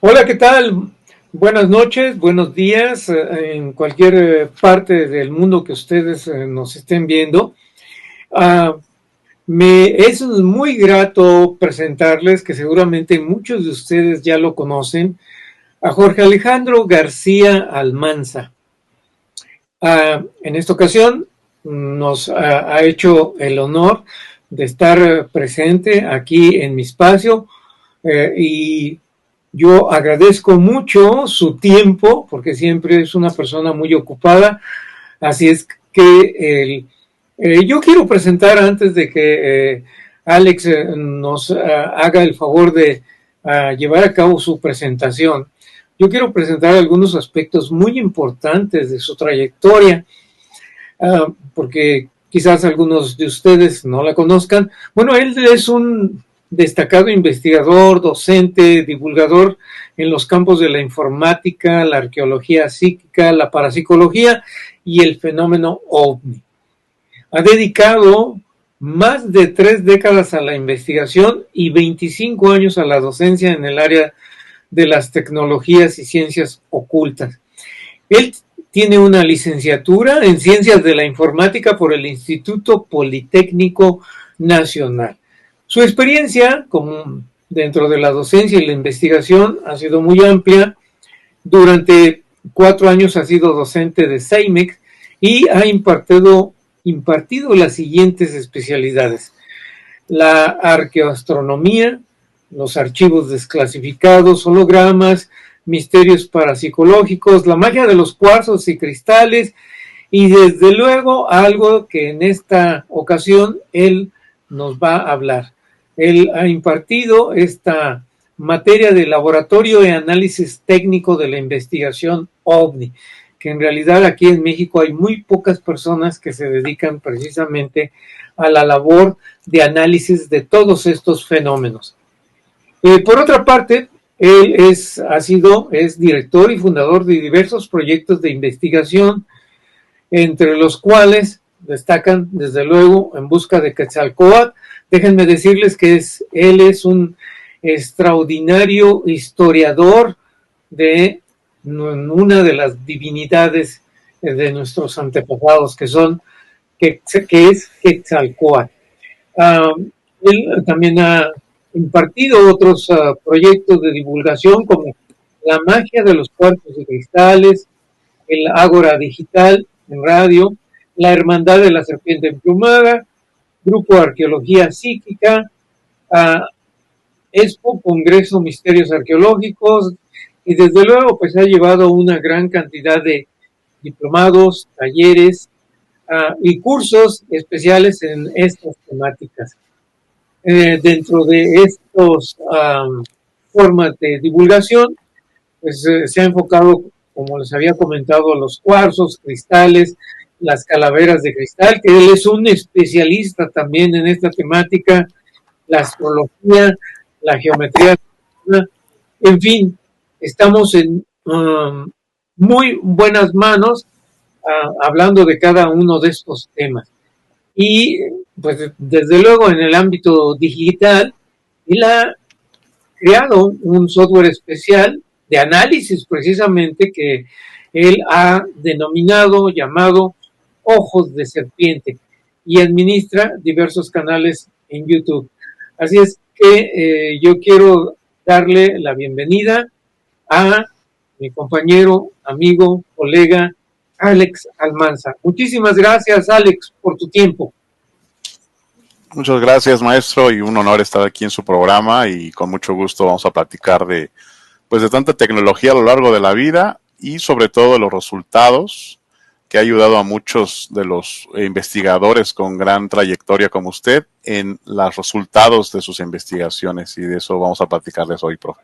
Hola, ¿qué tal? Buenas noches, buenos días, en cualquier parte del mundo que ustedes nos estén viendo. Ah, Me es muy grato presentarles, que seguramente muchos de ustedes ya lo conocen, a Jorge Alejandro García Almanza. En esta ocasión nos ha hecho el honor de estar presente aquí en mi espacio y yo agradezco mucho su tiempo, porque siempre es una persona muy ocupada, así es que yo quiero presentar antes de que Alex nos haga el favor de llevar a cabo su presentación. Yo quiero presentar algunos aspectos muy importantes de su trayectoria, porque quizás algunos de ustedes no la conozcan. Bueno, él es un destacado investigador, docente, divulgador en los campos de la informática, la arqueología psíquica, la parapsicología y el fenómeno ovni. Ha dedicado más de 3 décadas a la investigación y 25 años a la docencia en el área de las tecnologías y ciencias ocultas. Él tiene una licenciatura en Ciencias de la Informática por el Instituto Politécnico Nacional. Su experiencia como dentro de la docencia y la investigación ha sido muy amplia. Durante 4 años ha sido docente de CEIMEX y ha impartido las siguientes especialidades: la arqueoastronomía, los archivos desclasificados, hologramas, misterios parapsicológicos, la magia de los cuarzos y cristales, y desde luego algo que en esta ocasión él nos va a hablar. Él ha impartido esta materia de laboratorio y análisis técnico de la investigación OVNI, que en realidad aquí en México hay muy pocas personas que se dedican precisamente a la labor de análisis de todos estos fenómenos. Por otra parte, él es director y fundador de diversos proyectos de investigación, entre los cuales destacan, desde luego, En busca de Quetzalcóatl. Déjenme decirles que él es un extraordinario historiador de una de las divinidades de nuestros antepasados, que es Quetzalcóatl. Él también ha impartido otros proyectos de divulgación, como la magia de los cuartos de cristales, el Ágora Digital en radio, la Hermandad de la Serpiente Emplumada, Grupo de Arqueología Psíquica, Expo, Congreso Misterios Arqueológicos, y desde luego pues ha llevado una gran cantidad de diplomados, talleres y cursos especiales en estas temáticas. Dentro de estos formas de divulgación, pues se ha enfocado, como les había comentado, a los cuarzos, cristales, las calaveras de cristal, que él es un especialista también en esta temática, la astrología, la geometría, en fin, estamos en muy buenas manos hablando de cada uno de estos temas. Y pues desde luego en el ámbito digital, él ha creado un software especial de análisis precisamente que él ha llamado Ojos de Serpiente, y administra diversos canales en YouTube. Así es que yo quiero darle la bienvenida a mi compañero, amigo, colega Alex Almanza. Muchísimas gracias, Alex, por tu tiempo. Muchas gracias, maestro, y un honor estar aquí en su programa, y con mucho gusto vamos a platicar de tanta tecnología a lo largo de la vida y sobre todo de los resultados que ha ayudado a muchos de los investigadores con gran trayectoria como usted en los resultados de sus investigaciones, y de eso vamos a platicarles hoy, profe.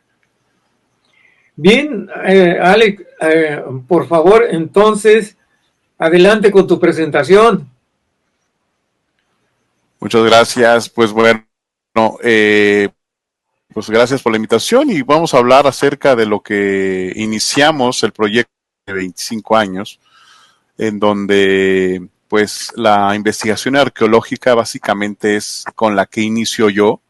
Bien, Alex, por favor, entonces, adelante con tu presentación. Muchas gracias. Pues bueno, pues gracias por la invitación, y vamos a hablar acerca de lo que iniciamos el proyecto de 25 años, en donde pues la investigación arqueológica básicamente es con la que inicio yo,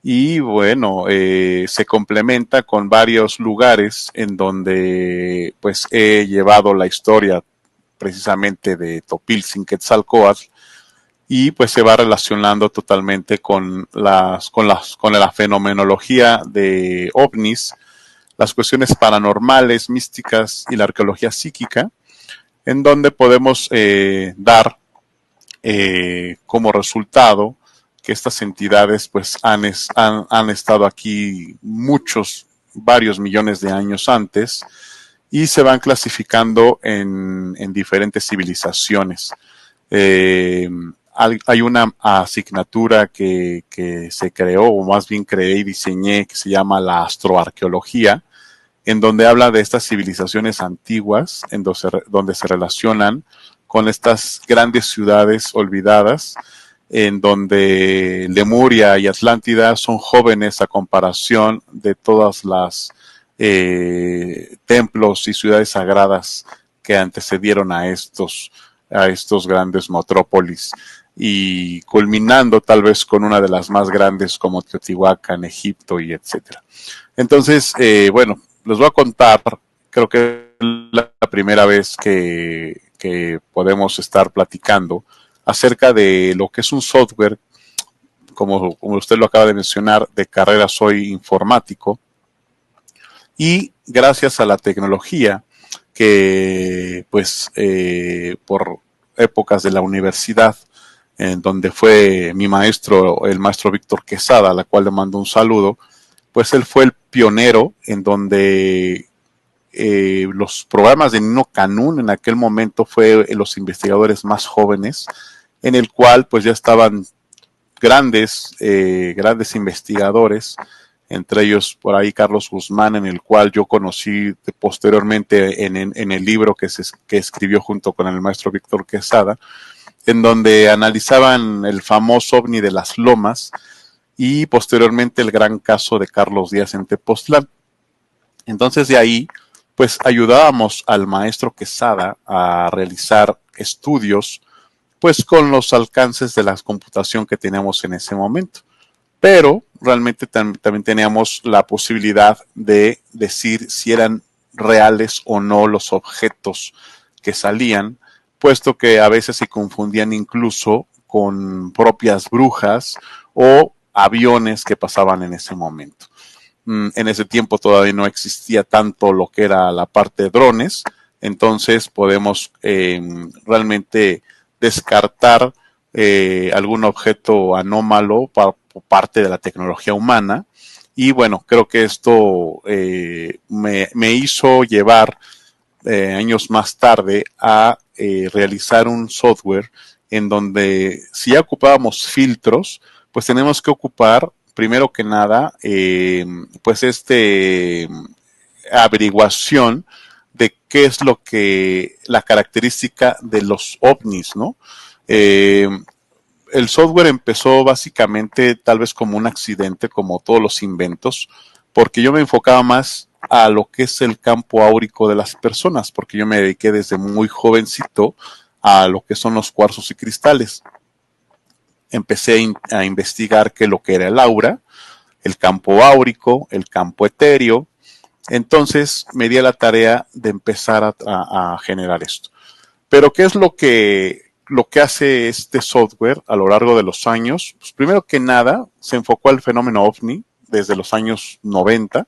y bueno, se complementa con varios lugares en donde pues he llevado la historia precisamente de Topiltzin-Quetzalcóatl, y pues se va relacionando totalmente con la fenomenología de ovnis, las cuestiones paranormales, místicas y la arqueología psíquica, en donde podemos dar como resultado que estas entidades pues han estado aquí varios millones de años antes, y se van clasificando en diferentes civilizaciones. Hay una asignatura que se creó, o más bien creé y diseñé, que se llama la astroarqueología, en donde habla de estas civilizaciones antiguas, donde se relacionan con estas grandes ciudades olvidadas, en donde Lemuria y Atlántida son jóvenes a comparación de todas las templos y ciudades sagradas que antecedieron a estos grandes metrópolis, y culminando tal vez con una de las más grandes como Teotihuacán, Egipto y etcétera. Entonces, bueno, les voy a contar, creo que es la primera vez que podemos estar platicando acerca de lo que es un software, como usted lo acaba de mencionar, de carrera soy informático, y gracias a la tecnología que pues por épocas de la universidad, en donde fue mi maestro, el maestro Víctor Quesada, a la cual le mando un saludo, pues él fue el pionero en donde los programas de Nino Canún en aquel momento fue los investigadores más jóvenes, en el cual pues ya estaban grandes investigadores, entre ellos por ahí Carlos Guzmán, en el cual yo conocí posteriormente en el libro que escribió junto con el maestro Víctor Quesada, en donde analizaban el famoso ovni de las Lomas y posteriormente el gran caso de Carlos Díaz en Tepoztlán. Entonces de ahí pues ayudábamos al maestro Quesada a realizar estudios pues con los alcances de la computación que teníamos en ese momento. Pero realmente también teníamos la posibilidad de decir si eran reales o no los objetos que salían, puesto que a veces se confundían incluso con propias brujas o aviones que pasaban en ese momento. En ese tiempo todavía no existía tanto lo que era la parte de drones, entonces podemos realmente descartar algún objeto anómalo por parte de la tecnología humana. Y bueno, creo que esto me hizo llevar años más tarde a realizar un software en donde si ya ocupábamos filtros, pues tenemos que ocupar primero que nada pues averiguación de qué es la característica de los ovnis, ¿no? El software empezó básicamente tal vez como un accidente, como todos los inventos, porque yo me enfocaba más a lo que es el campo áurico de las personas, porque yo me dediqué desde muy jovencito a lo que son los cuarzos y cristales. Empecé a investigar qué es lo que era el aura, el campo áurico, el campo etéreo. Entonces me di a la tarea de empezar a generar esto. Pero ¿qué es lo que hace este software a lo largo de los años? Pues primero que nada, se enfocó al fenómeno OVNI desde los años 90,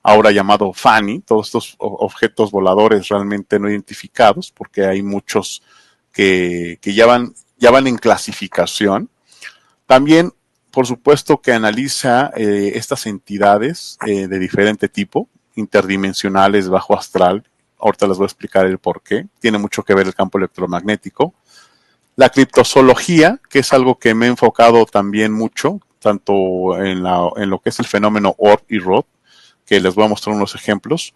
ahora llamado FANI, todos estos objetos voladores realmente no identificados, porque hay muchos que ya van en clasificación. También, por supuesto, que analiza estas entidades de diferente tipo, interdimensionales, bajo astral. Ahorita les voy a explicar el por qué. Tiene mucho que ver el campo electromagnético. La criptozoología, que es algo que me he enfocado también mucho, tanto en lo que es el fenómeno Oort y Rod, que les voy a mostrar unos ejemplos.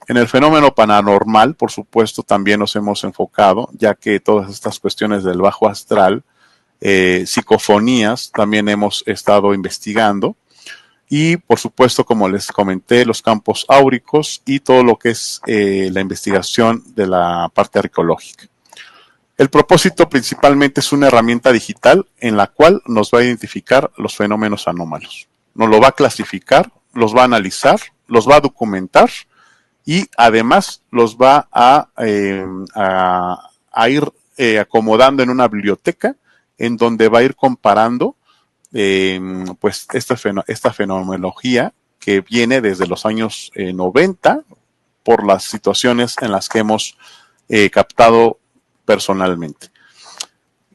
En el fenómeno paranormal, por supuesto, también nos hemos enfocado, ya que todas estas cuestiones del bajo astral, psicofonías, también hemos estado investigando. Y, por supuesto, como les comenté, los campos áuricos y todo lo que es la investigación de la parte arqueológica. El propósito principalmente es una herramienta digital en la cual nos va a identificar los fenómenos anómalos. nos lo va a clasificar, los va a analizar, los va a documentar y además los va a ir acomodando en una biblioteca en donde va a ir comparando pues esta fenomenología que viene desde los años 90 por las situaciones en las que hemos captado personalmente.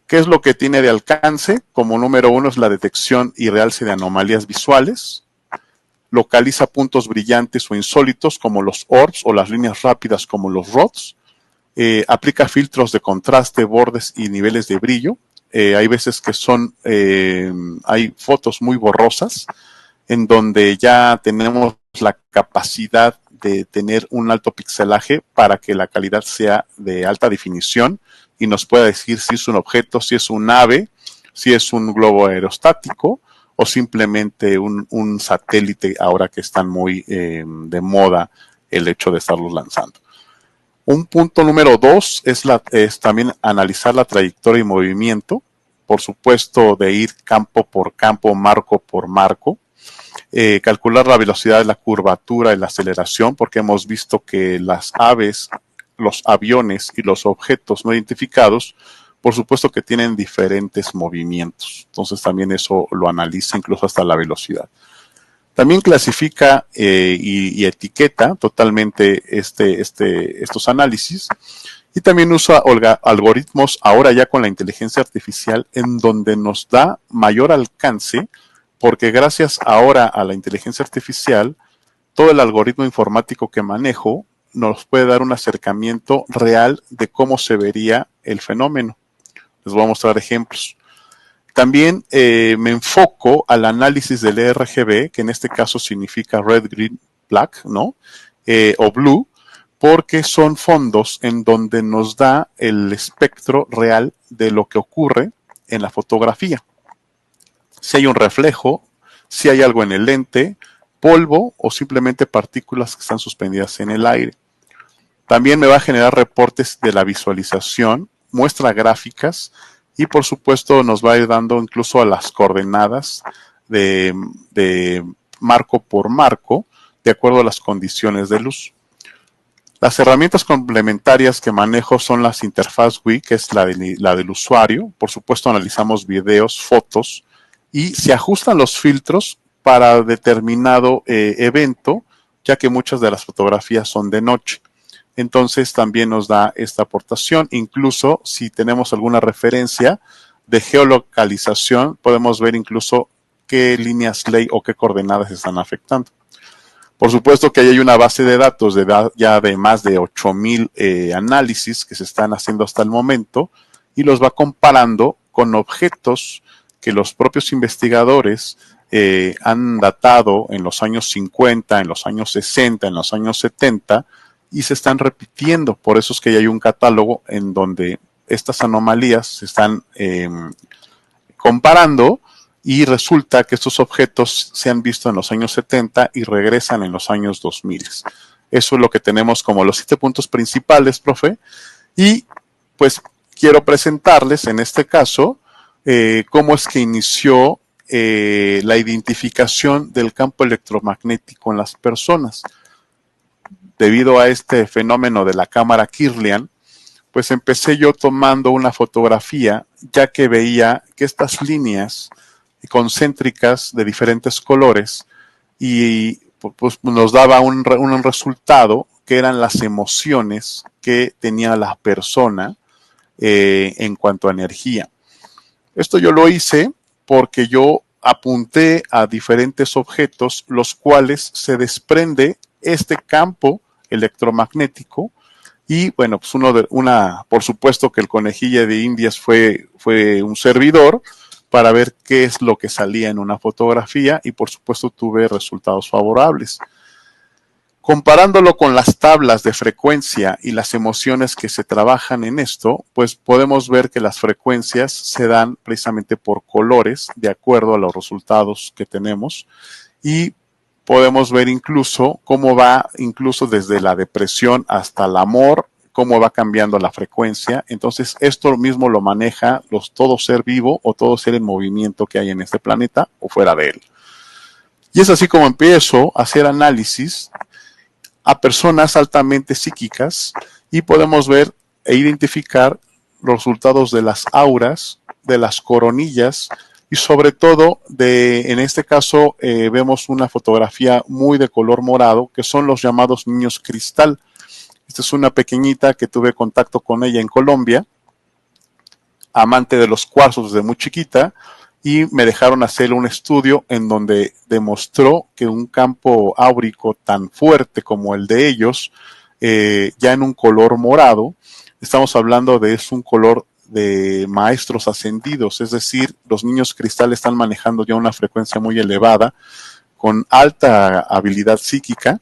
¿Qué es lo que tiene de alcance? Como número 1 es la detección y realce de anomalías visuales. Localiza puntos brillantes o insólitos como los orbs o las líneas rápidas como los rods. Aplica filtros de contraste, bordes y niveles de brillo. Hay veces que hay fotos muy borrosas en donde ya tenemos la capacidad de tener un alto pixelaje para que la calidad sea de alta definición y nos pueda decir si es un objeto, si es un ave, si es un globo aerostático o simplemente un satélite ahora que están muy de moda el hecho de estarlos lanzando. Un punto número 2 es también analizar la trayectoria y movimiento, por supuesto de ir campo por campo, marco por marco. Calcular la velocidad de la curvatura y la aceleración, porque hemos visto que las aves, los aviones y los objetos no identificados, por supuesto que tienen diferentes movimientos. Entonces también eso lo analiza incluso hasta la velocidad. También clasifica y etiqueta totalmente estos análisis y también usa algoritmos ahora ya con la inteligencia artificial en donde nos da mayor alcance porque gracias ahora a la inteligencia artificial todo el algoritmo informático que manejo nos puede dar un acercamiento real de cómo se vería el fenómeno. Les voy a mostrar ejemplos. También me enfoco al análisis del RGB, que en este caso significa Red, Green, Black, ¿no? O Blue, porque son fondos en donde nos da el espectro real de lo que ocurre en la fotografía. Si hay un reflejo, si hay algo en el lente, polvo o simplemente partículas que están suspendidas en el aire. También me va a generar reportes de la visualización, muestra gráficas, y por supuesto nos va a ir dando incluso a las coordenadas de marco por marco de acuerdo a las condiciones de luz. Las herramientas complementarias que manejo son las interfaz GUI, que es la del usuario. Por supuesto analizamos videos, fotos y se ajustan los filtros para determinado evento, ya que muchas de las fotografías son de noche. Entonces también nos da esta aportación, incluso si tenemos alguna referencia de geolocalización, podemos ver incluso qué líneas ley o qué coordenadas están afectando. Por supuesto que hay una base de datos ya de más de 8,000 análisis que se están haciendo hasta el momento y los va comparando con objetos que los propios investigadores han datado en los años 50, en los años 60, en los años 70, y se están repitiendo. Por eso es que ya hay un catálogo en donde estas anomalías se están comparando y resulta que estos objetos se han visto en los años 70 y regresan en los años 2000. Eso es lo que tenemos como los 7 puntos principales, profe. Y pues quiero presentarles en este caso cómo es que inició la identificación del campo electromagnético en las personas. Debido a este fenómeno de la cámara Kirlian, pues empecé yo tomando una fotografía, ya que veía que estas líneas concéntricas de diferentes colores y pues nos daba un resultado que eran las emociones que tenía la persona en cuanto a energía. Esto yo lo hice porque yo apunté a diferentes objetos, los cuales se desprende este campo electromagnético y bueno, pues por supuesto que el conejillo de Indias fue un servidor para ver qué es lo que salía en una fotografía y por supuesto tuve resultados favorables. Comparándolo con las tablas de frecuencia y las emociones que se trabajan en esto, pues podemos ver que las frecuencias se dan precisamente por colores de acuerdo a los resultados que tenemos y podemos ver incluso cómo va incluso desde la depresión hasta el amor, cómo va cambiando la frecuencia. Entonces esto mismo lo maneja todo ser vivo o todo ser en movimiento que hay en este planeta o fuera de él. Y es así como empiezo a hacer análisis a personas altamente psíquicas y podemos ver e identificar los resultados de las auras, de las coronillas y sobre todo en este caso vemos una fotografía muy de color morado que son los llamados niños cristal. Esta es una pequeñita que tuve contacto con ella en Colombia, amante de los cuarzos desde muy chiquita, y me dejaron hacer un estudio en donde demostró que un campo áurico tan fuerte como el de ellos, ya en un color morado, estamos hablando de un color de maestros ascendidos, es decir, los niños cristal están manejando ya una frecuencia muy elevada, con alta habilidad psíquica,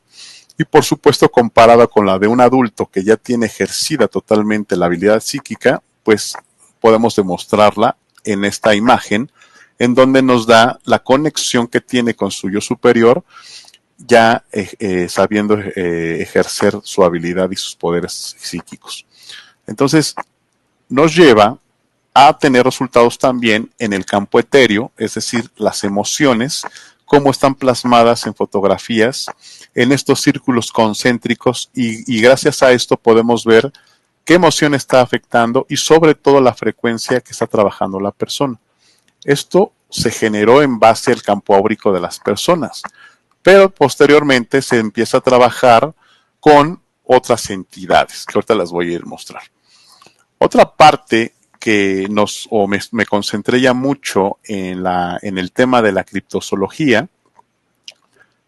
y por supuesto comparada con la de un adulto que ya tiene ejercida totalmente la habilidad psíquica, pues podemos demostrarla en esta imagen, en donde nos da la conexión que tiene con su yo superior, ya sabiendo ejercer su habilidad y sus poderes psíquicos. Entonces, nos lleva a tener resultados también en el campo etéreo, es decir, las emociones, cómo están plasmadas en fotografías, en estos círculos concéntricos, y gracias a esto podemos ver qué emoción está afectando y sobre todo la frecuencia que está trabajando la persona. Esto se generó en base al campo áurico de las personas, pero posteriormente se empieza a trabajar con otras entidades, que ahorita las voy a ir a mostrar. Otra parte que me concentré ya mucho en el tema de la criptozoología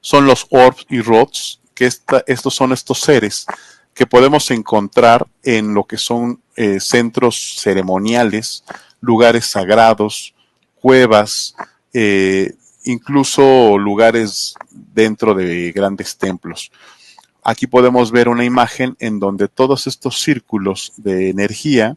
son los orbs y rods, que estos son estos seres que podemos encontrar en lo que son centros ceremoniales, lugares sagrados, cuevas, incluso lugares dentro de grandes templos. Aquí podemos ver una imagen en donde todos estos círculos de energía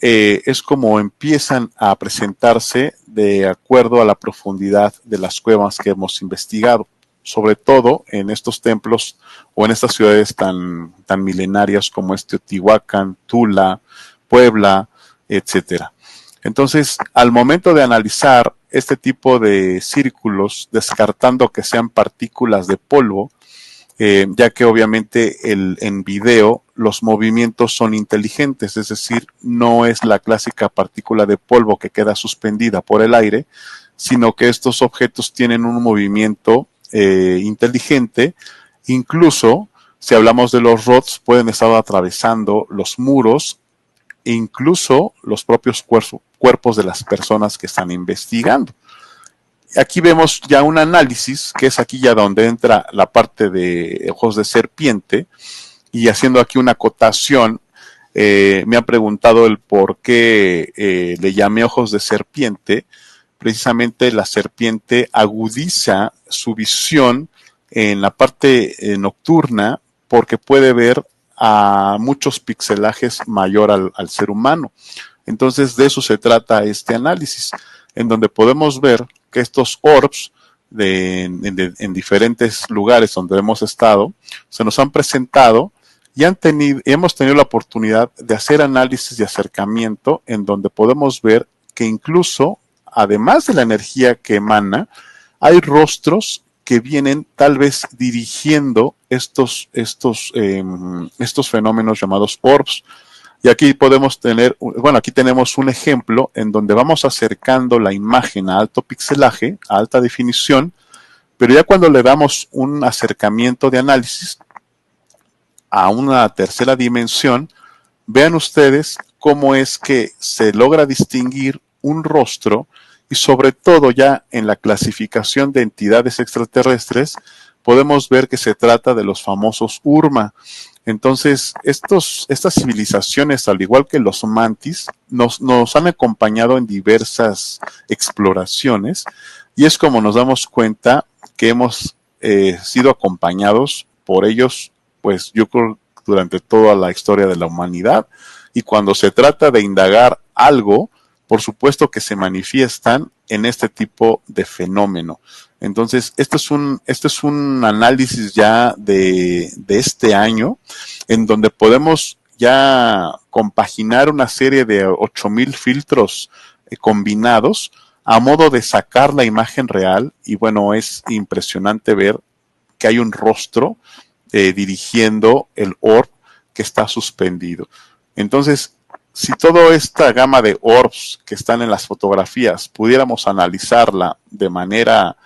es como empiezan a presentarse de acuerdo a la profundidad de las cuevas que hemos investigado, sobre todo en estos templos o en estas ciudades tan milenarias como Teotihuacán, Tula, Puebla, etcétera. Entonces, al momento de analizar este tipo de círculos, descartando que sean partículas de polvo, ya que obviamente en video los movimientos son inteligentes, es decir, no es la clásica partícula de polvo que queda suspendida por el aire, sino que estos objetos tienen un movimiento inteligente. Incluso, si hablamos de los rods, pueden estar atravesando los muros e incluso los propios cuerpos de las personas que están investigando. Aquí vemos ya un análisis, que es aquí ya donde entra la parte de ojos de serpiente, y haciendo aquí una acotación, me han preguntado el por qué le llamé ojos de serpiente. Precisamente la serpiente agudiza su visión en la parte nocturna porque puede ver a muchos pixelajes mayor al ser humano. Entonces de eso se trata este análisis, en donde podemos ver que estos orbs en diferentes lugares donde hemos estado se nos han presentado y hemos tenido la oportunidad de hacer análisis de acercamiento en donde podemos ver que incluso, además de la energía que emana, hay rostros que vienen tal vez dirigiendo estos fenómenos llamados orbs. Y aquí aquí tenemos un ejemplo en donde vamos acercando la imagen a alto pixelaje, a alta definición, pero ya cuando le damos un acercamiento de análisis a una tercera dimensión, vean ustedes cómo es que se logra distinguir un rostro y sobre todo ya en la clasificación de entidades extraterrestres podemos ver que se trata de los famosos Urma. Entonces, estas civilizaciones, al igual que los mantis, nos han acompañado en diversas exploraciones y es como nos damos cuenta que hemos sido acompañados por ellos, pues yo creo, durante toda la historia de la humanidad. Y cuando se trata de indagar algo, por supuesto que se manifiestan en este tipo de fenómeno. Entonces, este es un análisis ya de este año, en donde podemos ya compaginar una serie de 8,000 filtros combinados a modo de sacar la imagen real, y bueno, es impresionante ver que hay un rostro dirigiendo el orb que está suspendido. Entonces, si toda esta gama de orbs que están en las fotografías pudiéramos analizarla de manera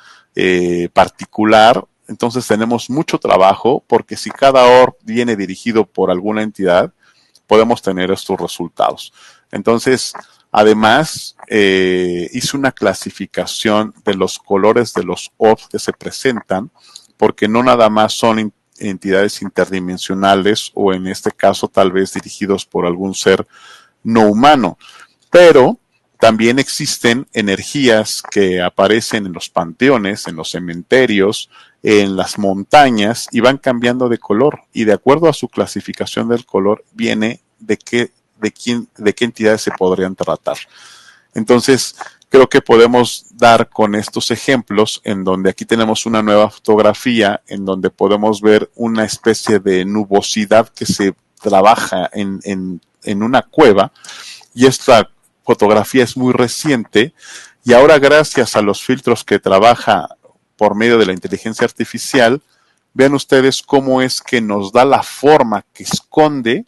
particular, entonces tenemos mucho trabajo, porque si cada orb viene dirigido por alguna entidad, podemos tener estos resultados. Entonces, además, hice una clasificación de los colores de los orbs que se presentan, porque no nada más son entidades interdimensionales, o en este caso tal vez dirigidos por algún ser no humano, pero también existen energías que aparecen en los panteones, en los cementerios, en las montañas, y van cambiando de color, y de acuerdo a su clasificación del color viene de qué entidades se podrían tratar. Entonces, creo que podemos dar con estos ejemplos, en donde aquí tenemos una nueva fotografía, en donde podemos ver una especie de nubosidad que se trabaja en una cueva, y esta fotografía es muy reciente, y ahora, gracias a los filtros que trabaja por medio de la inteligencia artificial, vean ustedes cómo es que nos da la forma que esconde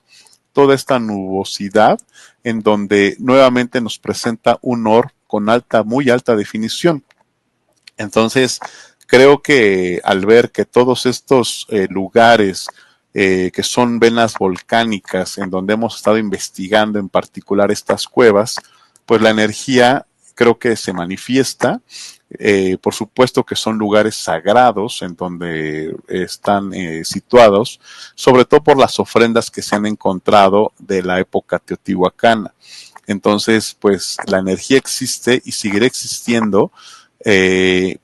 toda esta nubosidad, en donde nuevamente nos presenta un orb con muy alta definición. Entonces, creo que al ver que todos estos lugares que son venas volcánicas, en donde hemos estado investigando en particular estas cuevas, pues la energía creo que se manifiesta. Por supuesto que son lugares sagrados en donde están situados, sobre todo por las ofrendas que se han encontrado de la época teotihuacana. Entonces, pues la energía existe y seguirá existiendo.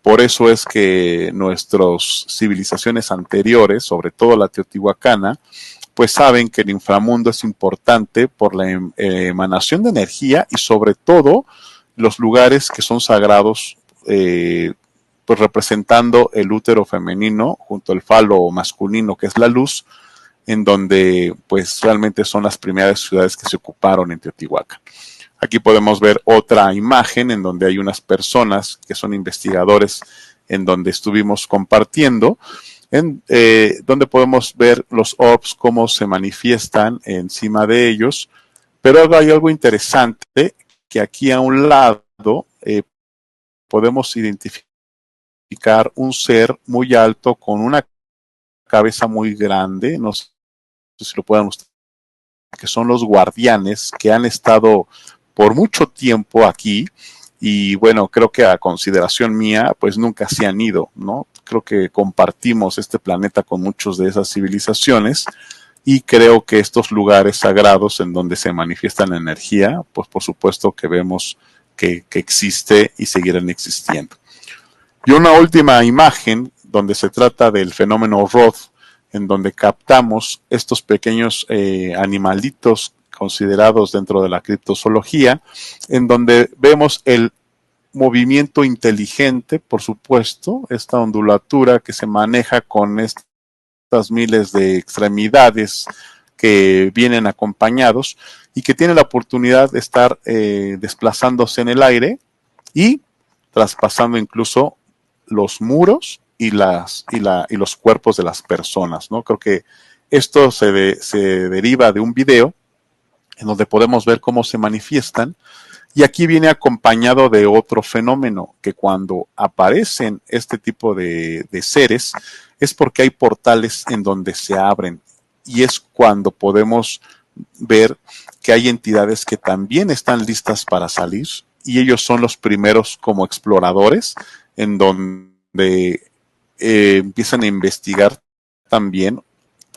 Por eso es que nuestras civilizaciones anteriores, sobre todo la teotihuacana, pues saben que el inframundo es importante por la emanación de energía, y sobre todo los lugares que son sagrados, pues representando el útero femenino junto al falo masculino, que es la luz, en donde pues realmente son las primeras ciudades que se ocuparon en Teotihuacán. Aquí podemos ver otra imagen en donde hay unas personas que son investigadores, en donde estuvimos compartiendo, donde podemos ver los orbs, cómo se manifiestan encima de ellos. Pero hay algo interesante, que aquí a un lado podemos identificar un ser muy alto con una cabeza muy grande. No sé si lo puedan ustedes, que son los guardianes que han estado por mucho tiempo aquí, y bueno, creo que a consideración mía, pues nunca se han ido, ¿no? Creo que compartimos este planeta con muchas de esas civilizaciones, y creo que estos lugares sagrados en donde se manifiesta la energía, pues por supuesto que vemos que existe y seguirán existiendo. Y una última imagen donde se trata del fenómeno Roth, en donde captamos estos pequeños animalitos considerados dentro de la criptozoología, en donde vemos el movimiento inteligente, por supuesto, esta ondulatura que se maneja con estas miles de extremidades que vienen acompañados, y que tienen la oportunidad de estar desplazándose en el aire y traspasando incluso los muros y los cuerpos de las personas, ¿no? Creo que esto se deriva de un video en donde podemos ver cómo se manifiestan, y aquí viene acompañado de otro fenómeno, que cuando aparecen este tipo de seres es porque hay portales en donde se abren, y es cuando podemos ver que hay entidades que también están listas para salir, y ellos son los primeros como exploradores, en donde empiezan a investigar también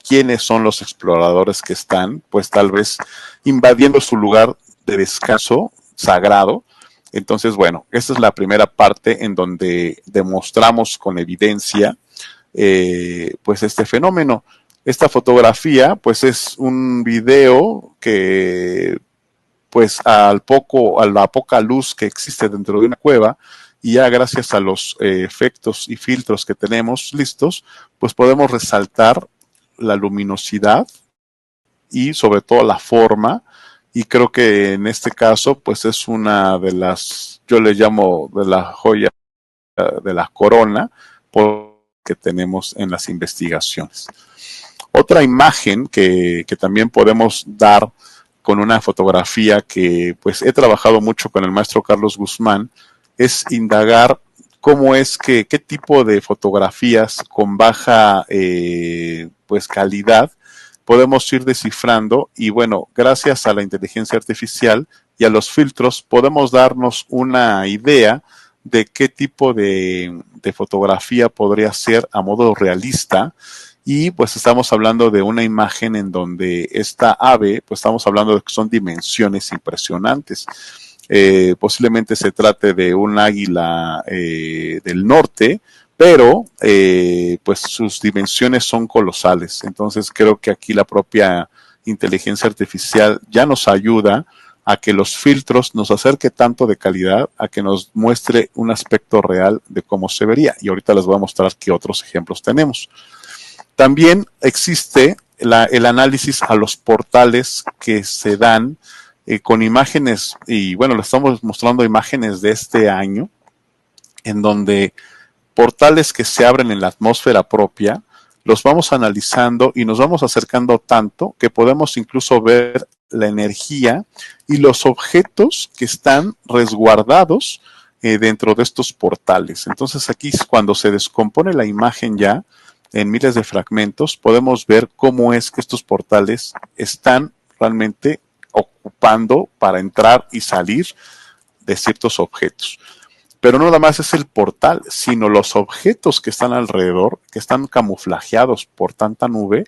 quiénes son los exploradores que están, pues tal vez invadiendo su lugar de descanso sagrado. Entonces, bueno, esta es la primera parte en donde demostramos con evidencia pues este fenómeno. Esta fotografía pues es un video que pues a la poca luz que existe dentro de una cueva, y ya gracias a los efectos y filtros que tenemos listos, pues podemos resaltar la luminosidad y sobre todo la forma, y creo que en este caso pues es una de las, yo le llamo de la joya de la corona que tenemos en las investigaciones. Otra imagen que también podemos dar con una fotografía que pues he trabajado mucho con el maestro Carlos Guzmán es indagar cómo es que, qué tipo de fotografías con baja pues calidad podemos ir descifrando y bueno, gracias a la inteligencia artificial y a los filtros podemos darnos una idea de qué tipo de fotografía podría ser a modo realista y pues estamos hablando de una imagen en donde esta ave, pues estamos hablando de que son dimensiones impresionantes. Posiblemente se trate de un águila del norte, pero pues sus dimensiones son colosales. Entonces creo que aquí la propia inteligencia artificial ya nos ayuda a que los filtros nos acerque tanto de calidad, a que nos muestre un aspecto real de cómo se vería. Y ahorita les voy a mostrar qué otros ejemplos tenemos. También existe el análisis a los portales que se dan con imágenes, y bueno, le estamos mostrando imágenes de este año, en donde portales que se abren en la atmósfera propia, los vamos analizando y nos vamos acercando tanto que podemos incluso ver la energía y los objetos que están resguardados dentro de estos portales. Entonces aquí cuando se descompone la imagen ya en miles de fragmentos, podemos ver cómo es que estos portales están realmente ocupando para entrar y salir de ciertos objetos. Pero no nada más es el portal, sino los objetos que están alrededor, que están camuflajeados por tanta nube,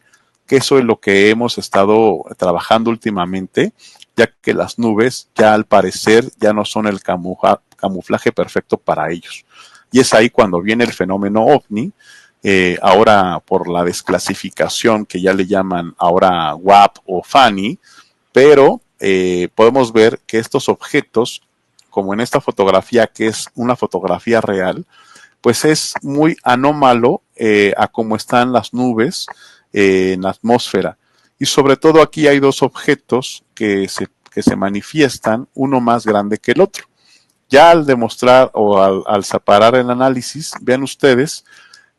que eso es lo que hemos estado trabajando últimamente, ya que las nubes ya al parecer ya no son el camuflaje perfecto para ellos. Y es ahí cuando viene el fenómeno OVNI, ahora por la desclasificación que ya le llaman ahora WAP o FANI, pero podemos ver que estos objetos, como en esta fotografía que es una fotografía real, pues es muy anómalo a cómo están las nubes en la atmósfera. Y sobre todo aquí hay dos objetos que se manifiestan, uno más grande que el otro. Ya al demostrar o al separar el análisis, vean ustedes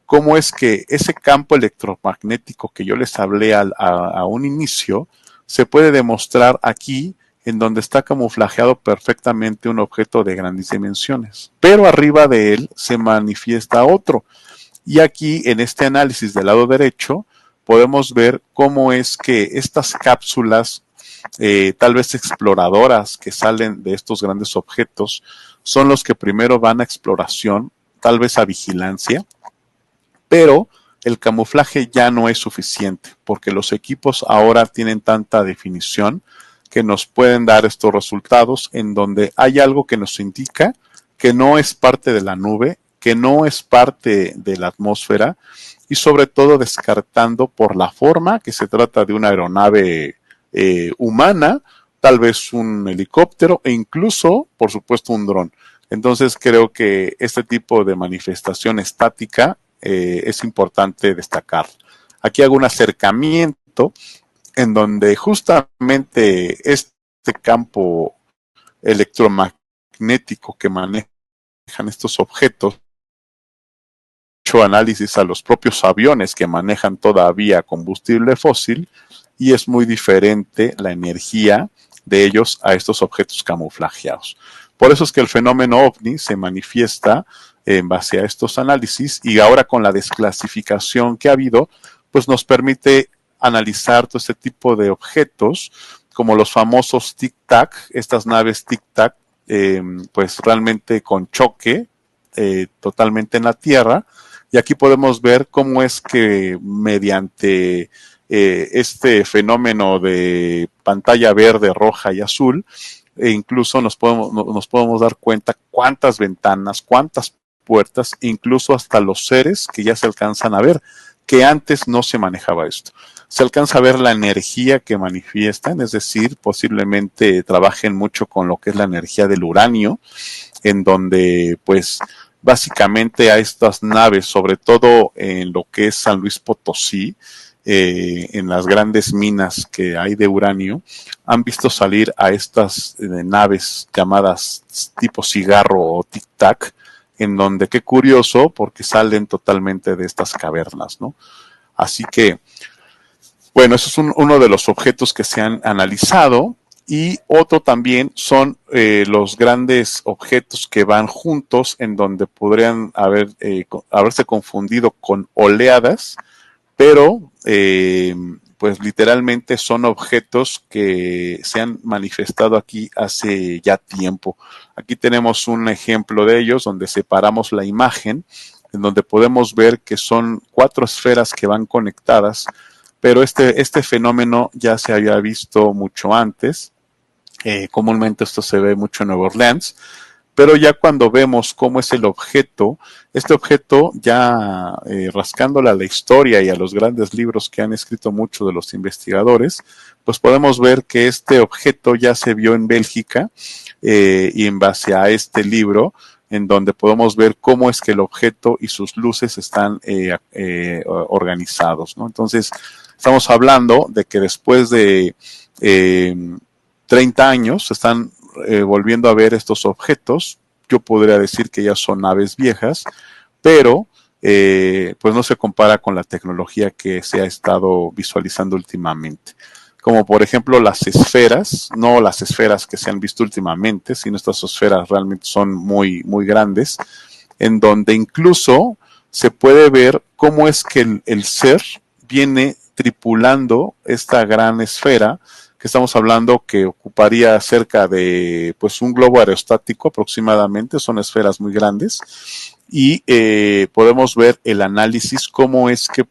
cómo es que ese campo electromagnético que yo les hablé a un inicio, se puede demostrar aquí en donde está camuflajeado perfectamente un objeto de grandes dimensiones. Pero arriba de él se manifiesta otro. Y aquí en este análisis del lado derecho podemos ver cómo es que estas cápsulas, tal vez exploradoras que salen de estos grandes objetos, son los que primero van a exploración, tal vez a vigilancia, pero el camuflaje ya no es suficiente porque los equipos ahora tienen tanta definición que nos pueden dar estos resultados en donde hay algo que nos indica que no es parte de la nube, que no es parte de la atmósfera y sobre todo descartando por la forma que se trata de una aeronave humana, tal vez un helicóptero e incluso, por supuesto, un dron. Entonces creo que este tipo de manifestación estática es importante destacar. Aquí hago un acercamiento en donde justamente este campo electromagnético que manejan estos objetos, hecho análisis a los propios aviones que manejan todavía combustible fósil y es muy diferente la energía de ellos a estos objetos camuflajeados. Por eso es que el fenómeno OVNI se manifiesta en base a estos análisis y ahora con la desclasificación que ha habido, pues nos permite analizar todo este tipo de objetos como los famosos tic-tac, estas naves tic-tac, pues realmente con choque totalmente en la Tierra. Y aquí podemos ver cómo es que mediante este fenómeno de pantalla verde, roja y azul, e incluso nos podemos dar cuenta cuántas ventanas, cuántas puertas, incluso hasta los seres que ya se alcanzan a ver, que antes no se manejaba esto. Se alcanza a ver la energía que manifiestan, es decir, posiblemente trabajen mucho con lo que es la energía del uranio, en donde pues básicamente a estas naves, sobre todo en lo que es San Luis Potosí, en las grandes minas que hay de uranio, han visto salir a estas naves llamadas tipo cigarro o tic-tac, en donde, qué curioso, porque salen totalmente de estas cavernas, ¿no? Así que, bueno, eso es uno de los objetos que se han analizado. Y otro también son los grandes objetos que van juntos, en donde podrían haberse confundido con oleadas, pero pues literalmente son objetos que se han manifestado aquí hace ya tiempo. Aquí tenemos un ejemplo de ellos donde separamos la imagen, en donde podemos ver que son 4 esferas que van conectadas, pero este fenómeno ya se había visto mucho antes. Comúnmente esto se ve mucho en Nueva Orleans, pero ya cuando vemos cómo es el objeto, este objeto ya rascándole a la historia y a los grandes libros que han escrito muchos de los investigadores, pues podemos ver que este objeto ya se vio en Bélgica y en base a este libro, en donde podemos ver cómo es que el objeto y sus luces están organizados, ¿no? Entonces, estamos hablando de que después de 30 años se están volviendo a ver estos objetos. Yo podría decir que ya son naves viejas, pero pues no se compara con la tecnología que se ha estado visualizando últimamente. Como por ejemplo las esferas, no las esferas que se han visto últimamente, sino estas esferas realmente son muy, muy grandes, en donde incluso se puede ver cómo es que el ser viene tripulando esta gran esfera, que estamos hablando que ocuparía cerca de pues un globo aerostático aproximadamente, son esferas muy grandes, y podemos ver el análisis, cómo es que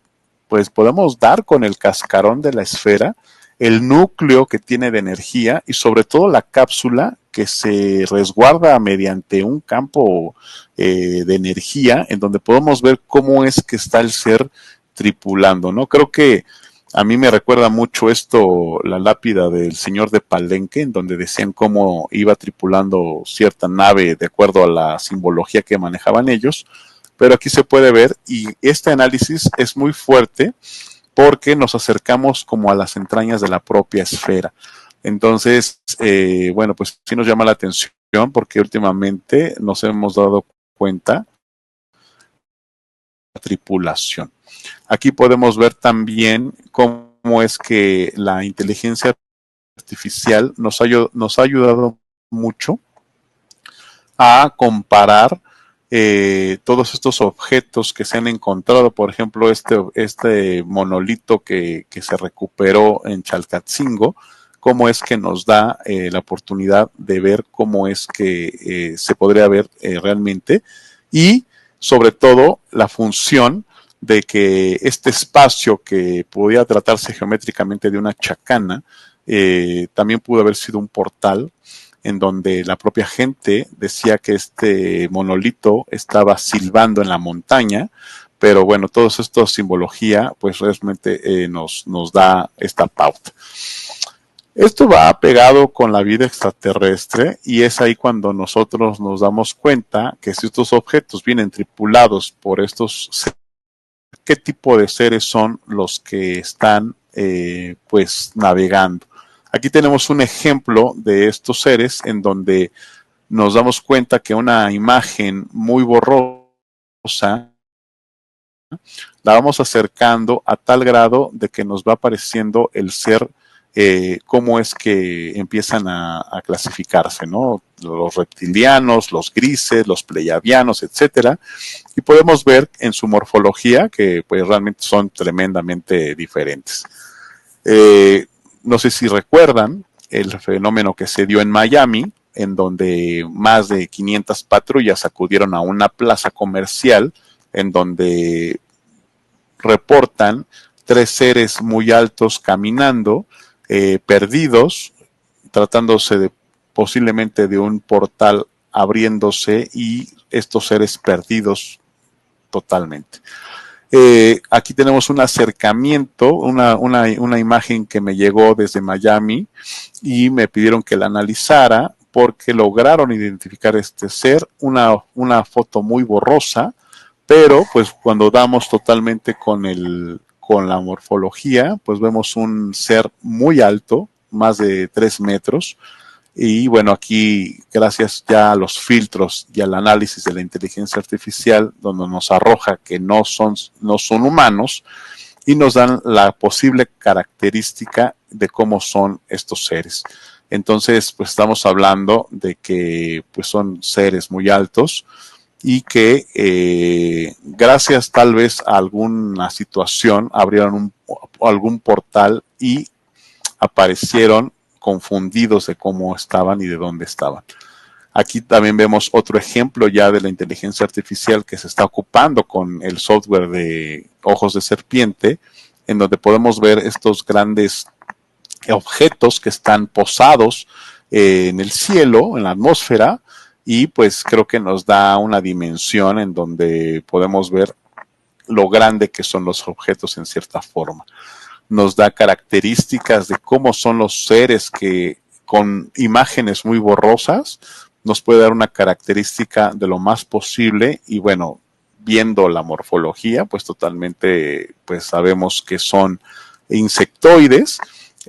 pues podemos dar con el cascarón de la esfera, el núcleo que tiene de energía y sobre todo la cápsula que se resguarda mediante un campo de energía, en donde podemos ver cómo es que está el ser tripulando, ¿no? Creo que a mí me recuerda mucho esto, la lápida del señor de Palenque, en donde decían cómo iba tripulando cierta nave de acuerdo a la simbología que manejaban ellos, pero aquí se puede ver, y este análisis es muy fuerte porque nos acercamos como a las entrañas de la propia esfera. Entonces, bueno, pues sí nos llama la atención porque últimamente nos hemos dado cuenta de la tripulación. Aquí podemos ver también cómo es que la inteligencia artificial nos ha ayudado mucho a comparar todos estos objetos que se han encontrado, por ejemplo, este monolito que se recuperó en Chalcatzingo, cómo es que nos da la oportunidad de ver cómo es que se podría ver realmente, y sobre todo la función de que este espacio que podía tratarse geométricamente de una chacana, también pudo haber sido un portal en donde la propia gente decía que este monolito estaba silbando en la montaña, pero bueno, todo esto simbología, pues realmente nos da esta pauta. Esto va pegado con la vida extraterrestre y es ahí cuando nosotros nos damos cuenta que si estos objetos vienen tripulados por estos seres, ¿qué tipo de seres son los que están pues navegando? Aquí tenemos un ejemplo de estos seres en donde nos damos cuenta que una imagen muy borrosa la vamos acercando a tal grado de que nos va apareciendo el ser, cómo es que empiezan a clasificarse, ¿no? Los reptilianos, los grises, los pleiadianos, etcétera, y podemos ver en su morfología que pues realmente son tremendamente diferentes. No sé si recuerdan el fenómeno que se dio en Miami, en donde más de 500 patrullas acudieron a una plaza comercial, en donde reportan 3 seres muy altos caminando, perdidos, tratándose posiblemente de un portal abriéndose y estos seres perdidos totalmente. Aquí tenemos un acercamiento, una imagen que me llegó desde Miami y me pidieron que la analizara porque lograron identificar este ser, una foto muy borrosa, pero pues cuando damos totalmente con con la morfología, pues vemos un ser muy alto, más de 3 metros. Y bueno, aquí gracias ya a los filtros y al análisis de la inteligencia artificial, donde nos arroja que no son humanos y nos dan la posible característica de cómo son estos seres. Entonces, pues estamos hablando de que pues son seres muy altos y que gracias tal vez a alguna situación abrieron algún portal y aparecieron confundidos de cómo estaban y de dónde estaban. Aquí también vemos otro ejemplo ya de la inteligencia artificial que se está ocupando con el software de ojos de serpiente, en donde podemos ver estos grandes objetos que están posados en el cielo, en la atmósfera, y pues creo que nos da una dimensión en donde podemos ver lo grande que son los objetos en cierta forma. Nos da características de cómo son los seres que con imágenes muy borrosas nos puede dar una característica de lo más posible y bueno, viendo la morfología, pues totalmente pues sabemos que son insectoides,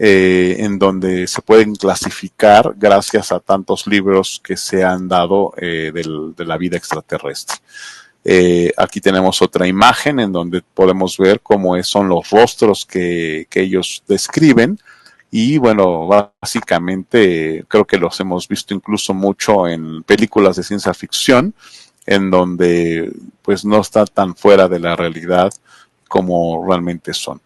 en donde se pueden clasificar gracias a tantos libros que se han dado de la vida extraterrestre. Aquí tenemos otra imagen en donde podemos ver cómo son los rostros que ellos describen y bueno, básicamente creo que los hemos visto incluso mucho en películas de ciencia ficción en donde pues no está tan fuera de la realidad como realmente son.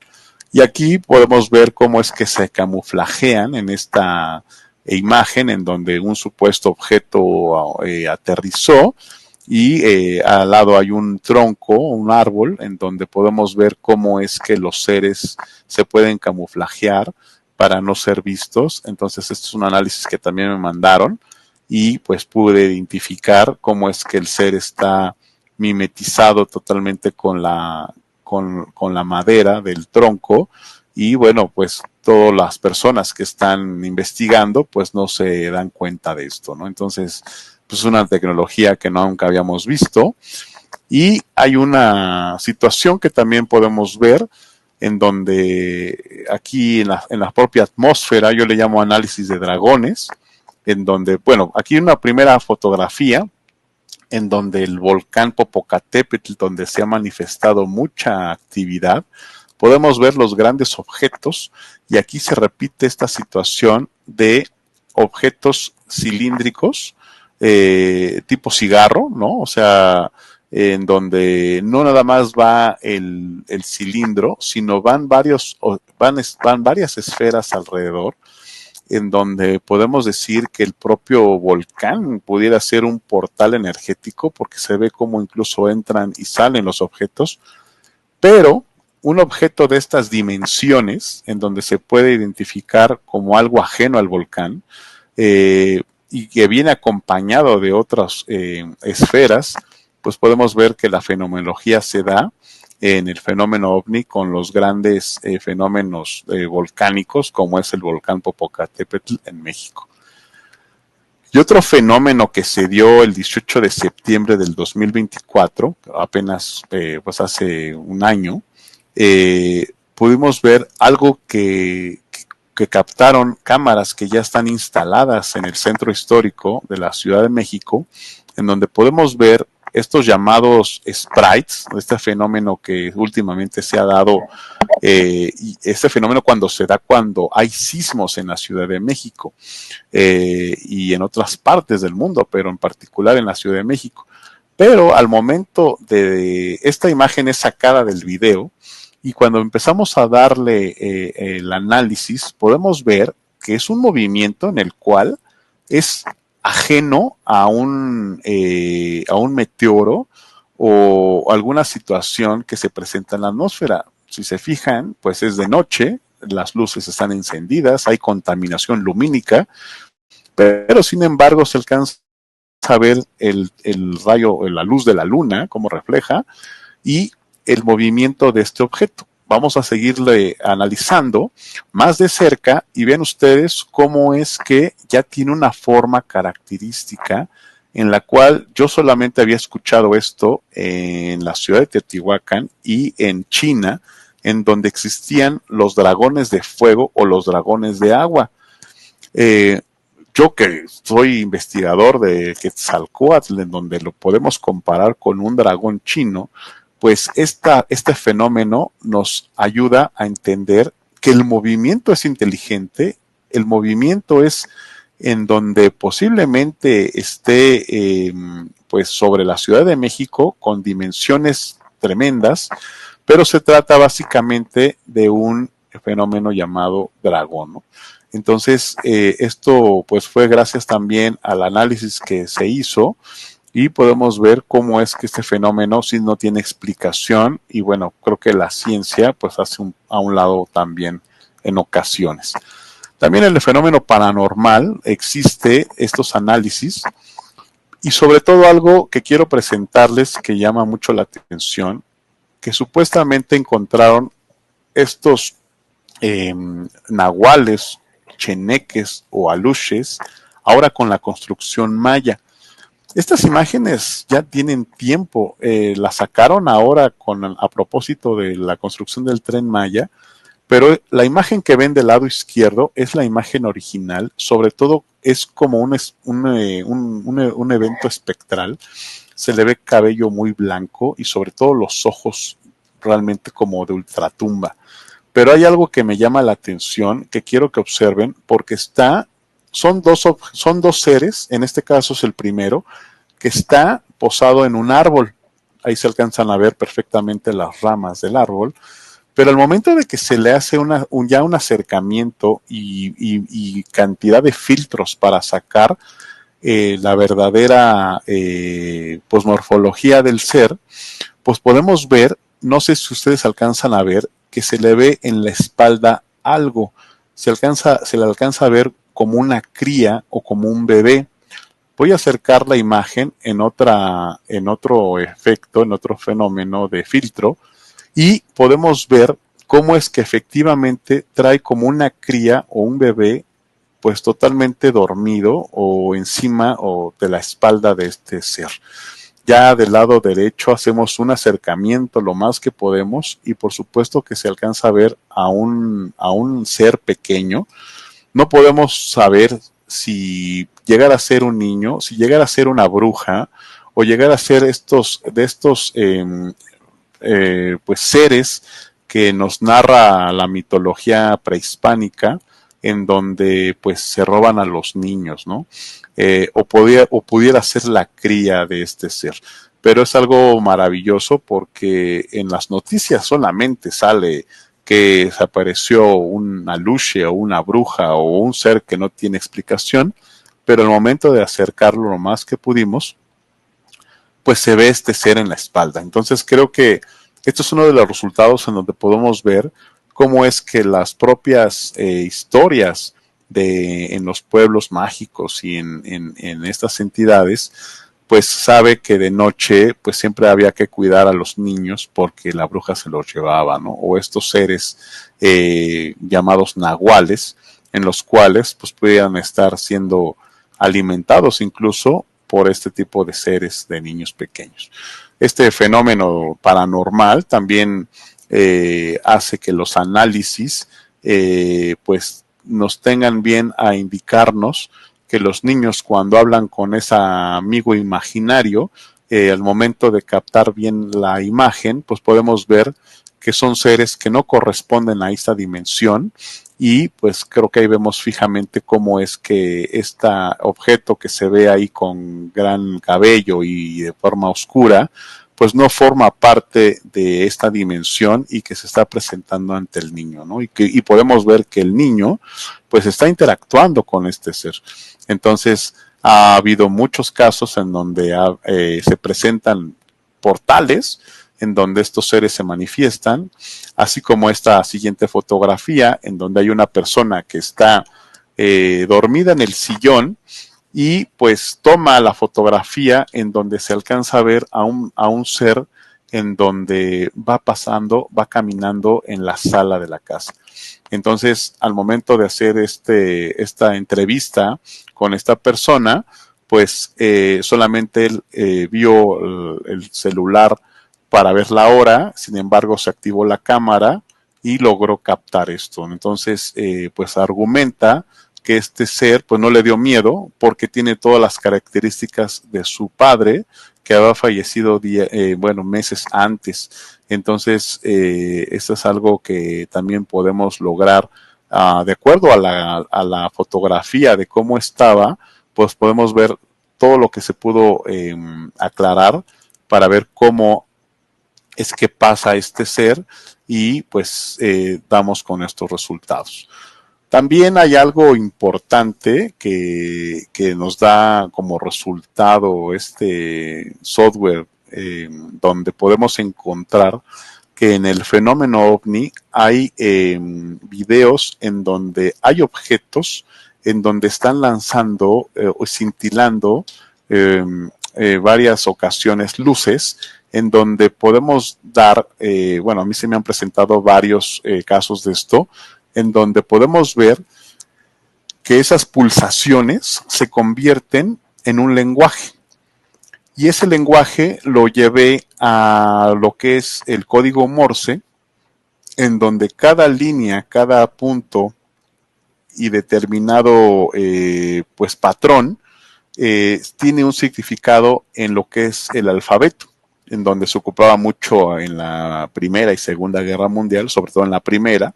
Y aquí podemos ver cómo es que se camuflajean en esta imagen en donde un supuesto objeto aterrizó y al lado hay un tronco, un árbol, en donde podemos ver cómo es que los seres se pueden camuflajear para no ser vistos. Entonces este es un análisis que también me mandaron y pues pude identificar cómo es que el ser está mimetizado totalmente con la madera del tronco y bueno, pues todas las personas que están investigando pues no se dan cuenta de esto, ¿no? Entonces, pues es una tecnología que nunca habíamos visto y hay una situación que también podemos ver en donde aquí en la propia atmósfera, yo le llamo análisis de dragones, en donde, bueno, aquí una primera fotografía en donde el volcán Popocatépetl, donde se ha manifestado mucha actividad, podemos ver los grandes objetos y aquí se repite esta situación de objetos cilíndricos tipo cigarro, ¿no? O sea, en donde no nada más va el cilindro, sino van varias esferas alrededor, en donde podemos decir que el propio volcán pudiera ser un portal energético porque se ve cómo incluso entran y salen los objetos, pero un objeto de estas dimensiones, en donde se puede identificar como algo ajeno al volcán, y que viene acompañado de otras esferas, pues podemos ver que la fenomenología se da en el fenómeno ovni con los grandes fenómenos volcánicos como es el volcán Popocatépetl en México. Y otro fenómeno que se dio el 18 de septiembre del 2024, apenas pues hace un año, pudimos ver algo que captaron cámaras que ya están instaladas en el centro histórico de la Ciudad de México, en donde podemos ver estos llamados sprites, este fenómeno que últimamente se ha dado, y este fenómeno cuando hay sismos en la Ciudad de México y en otras partes del mundo, pero en particular en la Ciudad de México. Pero al momento de esta imagen es sacada del video y cuando empezamos a darle el análisis podemos ver que es un movimiento en el cual es ajeno a un meteoro o alguna situación que se presenta en la atmósfera. Si se fijan, pues es de noche, las luces están encendidas, hay contaminación lumínica, pero sin embargo se alcanza a ver el rayo, la luz de la luna, cómo refleja, y el movimiento de este objeto. Vamos a seguirle analizando más de cerca y vean ustedes cómo es que ya tiene una forma característica en la cual yo solamente había escuchado esto en la ciudad de Teotihuacán y en China, en donde existían los dragones de fuego o los dragones de agua. Yo que soy investigador de Quetzalcóatl, en donde lo podemos comparar con un dragón chino, pues este fenómeno nos ayuda a entender que el movimiento es inteligente, el movimiento es en donde posiblemente esté pues sobre la Ciudad de México con dimensiones tremendas, pero se trata básicamente de un fenómeno llamado dragón, ¿no? Entonces, esto pues fue gracias también al análisis que se hizo y podemos ver cómo es que este fenómeno sí no tiene explicación y bueno, creo que la ciencia pues hace a un lado también en ocasiones. También el fenómeno paranormal existe estos análisis y sobre todo algo que quiero presentarles que llama mucho la atención, que supuestamente encontraron estos nahuales, cheneques o aluches, ahora con la construcción maya. Estas imágenes ya tienen tiempo, las sacaron ahora a propósito de la construcción del Tren Maya, pero la imagen que ven del lado izquierdo es la imagen original, sobre todo es como un evento espectral, se le ve cabello muy blanco y sobre todo los ojos realmente como de ultratumba. Pero hay algo que me llama la atención, que quiero que observen, porque son dos seres, en este caso es el primero, que está posado en un árbol. Ahí se alcanzan a ver perfectamente las ramas del árbol. Pero al momento de que se le hace ya un acercamiento y cantidad de filtros para sacar la verdadera pues morfología del ser, pues podemos ver, no sé si ustedes alcanzan a ver, que se le ve en la espalda algo, se le alcanza a ver como una cría o como un bebé. Voy a acercar la imagen en otro efecto, en otro fenómeno de filtro, y podemos ver cómo es que efectivamente trae como una cría o un bebé pues totalmente dormido o encima o de la espalda de este ser. Ya del lado derecho hacemos un acercamiento lo más que podemos y por supuesto que se alcanza a ver a un ser pequeño. No podemos saber si llegara a ser un niño, si llegara a ser una bruja o llegara a ser estos pues seres que nos narra la mitología prehispánica, en donde pues se roban a los niños, ¿no? O pudiera ser la cría de este ser. Pero es algo maravilloso porque en las noticias solamente sale que desapareció un aluche o una bruja o un ser que no tiene explicación, pero al momento de acercarlo lo más que pudimos, pues se ve este ser en la espalda. Entonces creo que esto es uno de los resultados en donde podemos ver cómo es que las propias historias en los pueblos mágicos y en estas entidades, pues sabe que de noche pues siempre había que cuidar a los niños porque la bruja se los llevaba, ¿no? O estos seres llamados nahuales, en los cuales pues pudieran estar siendo alimentados incluso por este tipo de seres de niños pequeños. Este fenómeno paranormal también hace que los análisis pues nos tengan bien a indicarnos que los niños cuando hablan con ese amigo imaginario, al momento de captar bien la imagen, pues podemos ver que son seres que no corresponden a esta dimensión y pues creo que ahí vemos fijamente cómo es que este objeto que se ve ahí con gran cabello y de forma oscura, pues no forma parte de esta dimensión y que se está presentando ante el niño, ¿no? Y podemos ver que el niño pues está interactuando con este ser. Entonces ha habido muchos casos en donde se presentan portales en donde estos seres se manifiestan, así como esta siguiente fotografía en donde hay una persona que está dormida en el sillón y pues toma la fotografía en donde se alcanza a ver a un ser en donde va caminando en la sala de la casa. Entonces, al momento de hacer esta entrevista con esta persona, pues solamente él vio el celular para ver la hora, sin embargo se activó la cámara y logró captar esto. Entonces, pues argumenta que este ser pues no le dio miedo porque tiene todas las características de su padre, que había fallecido meses antes. Entonces, esto es algo que también podemos lograr de acuerdo a la fotografía de cómo estaba, pues podemos ver todo lo que se pudo aclarar para ver cómo es que pasa este ser y pues damos con estos resultados. También hay algo importante que nos da como resultado este software donde podemos encontrar que en el fenómeno OVNI hay videos en donde hay objetos en donde están lanzando o cintilando varias ocasiones luces en donde podemos dar, a mí se me han presentado varios casos de esto, en donde podemos ver que esas pulsaciones se convierten en un lenguaje. Y ese lenguaje lo llevé a lo que es el código Morse, en donde cada línea, cada punto y determinado patrón tiene un significado en lo que es el alfabeto, en donde se ocupaba mucho en la Primera y Segunda Guerra Mundial, sobre todo en la primera,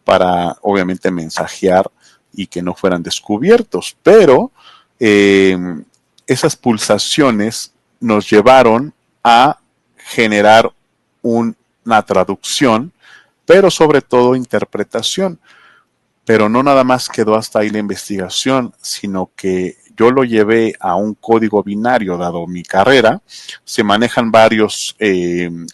para obviamente mensajear y que no fueran descubiertos. Pero esas pulsaciones nos llevaron a generar una traducción, pero sobre todo interpretación. Pero no nada más quedó hasta ahí la investigación, sino que yo lo llevé a un código binario, dado mi carrera. Se manejan varios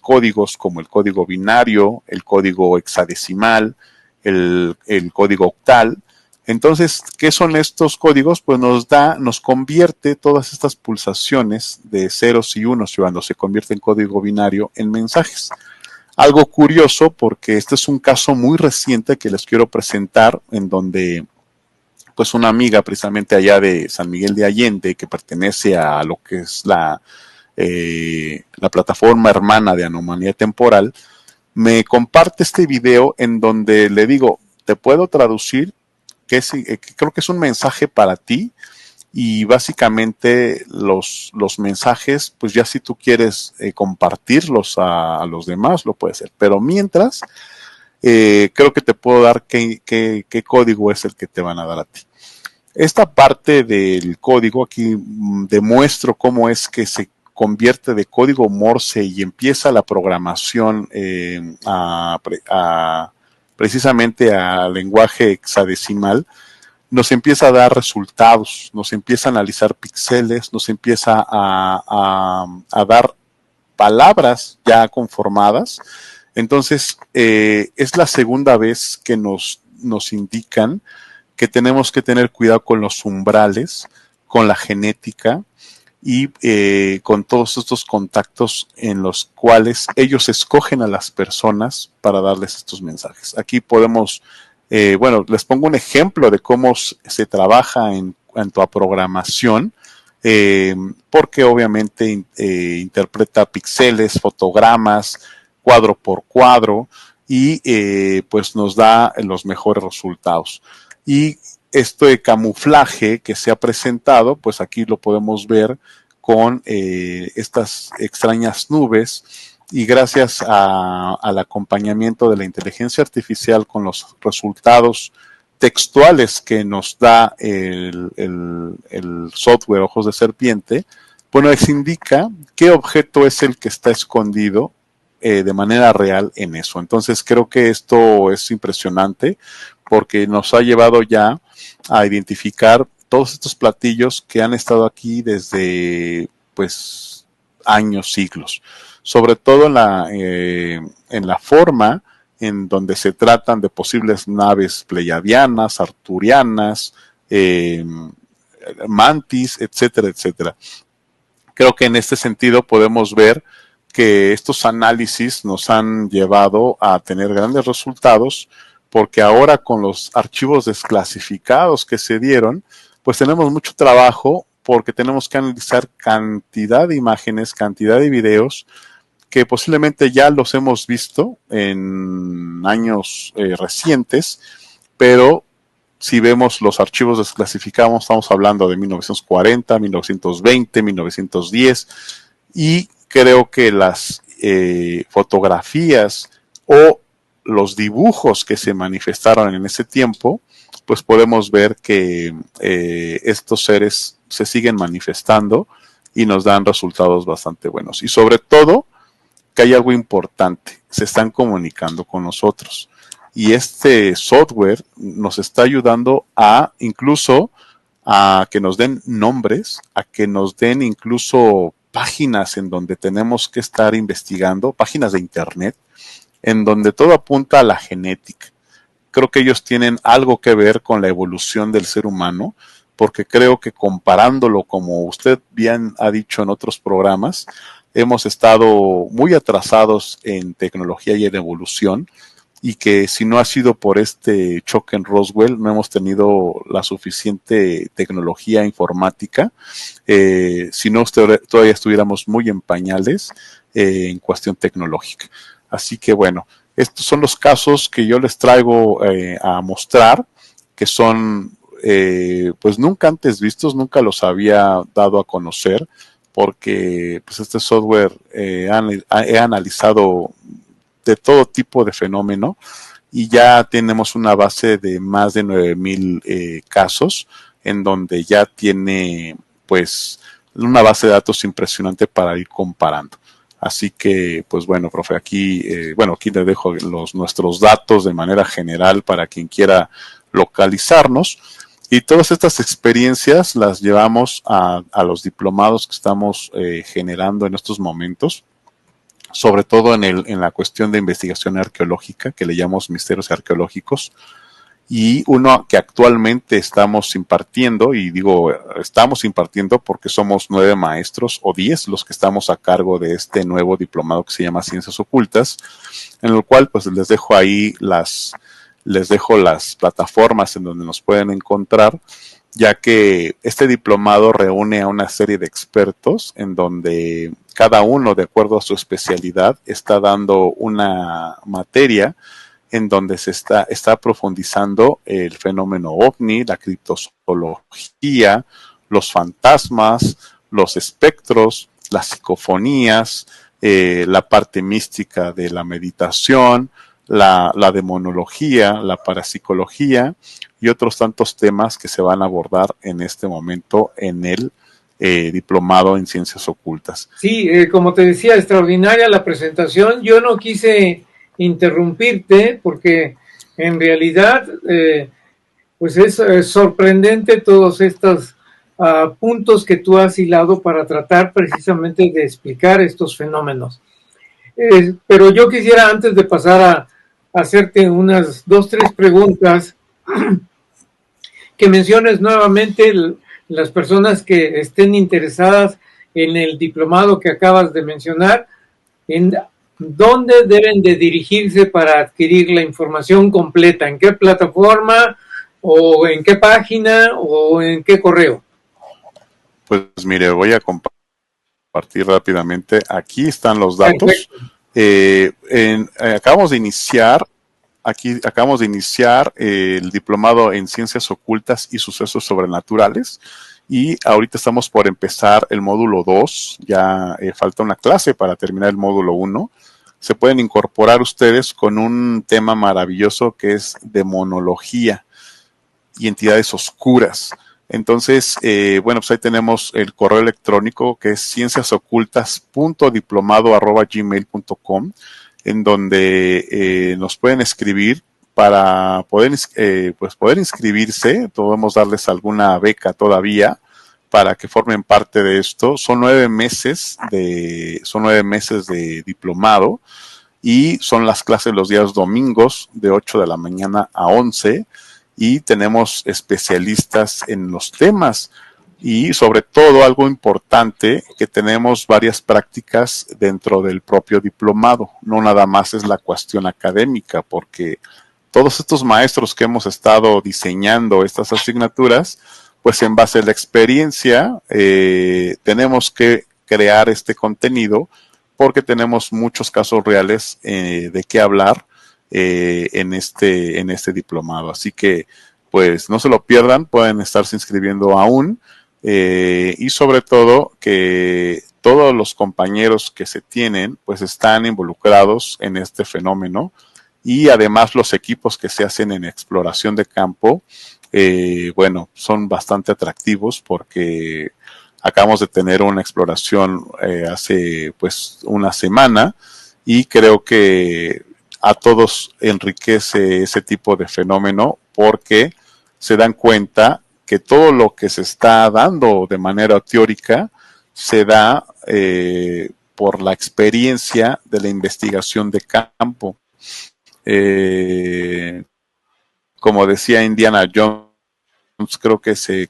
códigos como el código binario, el código hexadecimal, el código octal. Entonces, ¿qué son estos códigos? Pues nos convierte todas estas pulsaciones de ceros y unos, cuando se convierte en código binario, en mensajes. Algo curioso, porque este es un caso muy reciente que les quiero presentar, en donde pues una amiga precisamente allá de San Miguel de Allende, que pertenece a lo que es la plataforma hermana de Anomalía Temporal, me comparte este video en donde le digo, te puedo traducir, que creo que es un mensaje para ti, y básicamente los mensajes, pues ya si tú quieres compartirlos a los demás, lo puedes hacer. Pero mientras, creo que te puedo dar qué código es el que te van a dar a ti. Esta parte del código, aquí demuestro cómo es que se convierte de código Morse y empieza la programación precisamente a lenguaje hexadecimal. Nos empieza a dar resultados, nos empieza a analizar píxeles, nos empieza a dar palabras ya conformadas. Entonces, es la segunda vez que nos indican que tenemos que tener cuidado con los umbrales, con la genética y con todos estos contactos en los cuales ellos escogen a las personas para darles estos mensajes. Aquí podemos... les pongo un ejemplo de cómo se trabaja en cuanto a programación, porque obviamente interpreta píxeles, fotogramas, cuadro por cuadro, y pues nos da los mejores resultados. Y este camuflaje que se ha presentado, pues aquí lo podemos ver con estas extrañas nubes, y gracias al acompañamiento de la inteligencia artificial con los resultados textuales que nos da el software Ojos de Serpiente, pues nos indica qué objeto es el que está escondido de manera real en eso. Entonces creo que esto es impresionante porque nos ha llevado ya a identificar todos estos platillos que han estado aquí desde pues años, siglos. Sobre todo en la forma en donde se tratan de posibles naves pleiadianas, arturianas, mantis, etcétera, etcétera. Creo que en este sentido podemos ver que estos análisis nos han llevado a tener grandes resultados, porque ahora con los archivos desclasificados que se dieron, pues tenemos mucho trabajo porque tenemos que analizar cantidad de imágenes, cantidad de videos, que posiblemente ya los hemos visto en años recientes, pero si vemos los archivos desclasificados, estamos hablando de 1940, 1920, 1910, y creo que las fotografías o los dibujos que se manifestaron en ese tiempo, pues podemos ver que estos seres se siguen manifestando y nos dan resultados bastante buenos. Y sobre todo, que hay algo importante, se están comunicando con nosotros. Y este software nos está ayudando a incluso a que nos den nombres, a que nos den incluso páginas en donde tenemos que estar investigando, páginas de internet, en donde todo apunta a la genética. Creo que ellos tienen algo que ver con la evolución del ser humano, porque creo que comparándolo, como usted bien ha dicho en otros programas, hemos estado muy atrasados en tecnología y en evolución, y que si no ha sido por este choque en Roswell, no hemos tenido la suficiente tecnología informática, si no todavía estuviéramos muy en pañales en cuestión tecnológica. Así que bueno, estos son los casos que yo les traigo a mostrar, que son pues nunca antes vistos, nunca los había dado a conocer, porque pues este software he analizado de todo tipo de fenómeno y ya tenemos una base de más de 9,000 casos, en donde ya tiene pues una base de datos impresionante para ir comparando. Así que, pues bueno, profe, aquí les dejo nuestros datos de manera general para quien quiera localizarnos. Y todas estas experiencias las llevamos a los diplomados que estamos generando en estos momentos, sobre todo en la cuestión de investigación arqueológica, que le llamamos misterios arqueológicos, y uno que actualmente estamos impartiendo, y digo estamos impartiendo porque somos 9 maestros o 10 los que estamos a cargo de este nuevo diplomado que se llama Ciencias Ocultas, en el cual pues les dejo las plataformas en donde nos pueden encontrar, ya que este diplomado reúne a una serie de expertos en donde cada uno, de acuerdo a su especialidad, está dando una materia en donde se está profundizando el fenómeno ovni, la criptozoología, los fantasmas, los espectros, las psicofonías, la parte mística de la meditación, la demonología, la parapsicología y otros tantos temas que se van a abordar en este momento en el diplomado en Ciencias Ocultas. Sí, como te decía, extraordinaria la presentación. Yo no quise interrumpirte porque en realidad pues es sorprendente todos estos puntos que tú has hilado para tratar precisamente de explicar estos fenómenos. Pero yo quisiera, antes de pasar a hacerte unas 2, 3 preguntas, que menciones nuevamente las personas que estén interesadas en el diplomado que acabas de mencionar, en dónde deben de dirigirse para adquirir la información completa, en qué plataforma o en qué página o en qué correo. Pues mire, voy a compartir rápidamente. Aquí están los datos. Acabamos de iniciar el diplomado en Ciencias Ocultas y Sucesos Sobrenaturales, y ahorita estamos por empezar el módulo 2, ya falta una clase para terminar el módulo 1. Se pueden incorporar ustedes con un tema maravilloso que es demonología y entidades oscuras. Entonces, pues ahí tenemos el correo electrónico que es cienciasocultas.diplomado@gmail.com, en donde nos pueden escribir para poder inscribirse. Podemos darles alguna beca todavía para que formen parte de esto. Son 9 meses de diplomado, y son las clases los días domingos de 8 de la mañana a 11, y tenemos especialistas en los temas, y sobre todo algo importante, que tenemos varias prácticas dentro del propio diplomado. No nada más es la cuestión académica, porque todos estos maestros que hemos estado diseñando estas asignaturas, pues en base a la experiencia tenemos que crear este contenido porque tenemos muchos casos reales de qué hablar en este diplomado. Así que, pues, no se lo pierdan, pueden estarse inscribiendo aún, y sobre todo que todos los compañeros que se tienen, pues, están involucrados en este fenómeno, y además los equipos que se hacen en exploración de campo, bueno, son bastante atractivos porque acabamos de tener una exploración hace pues una semana, y creo que a todos enriquece ese tipo de fenómeno porque se dan cuenta que todo lo que se está dando de manera teórica se da por la experiencia de la investigación de campo. Eh, Como decía Indiana Jones, creo que se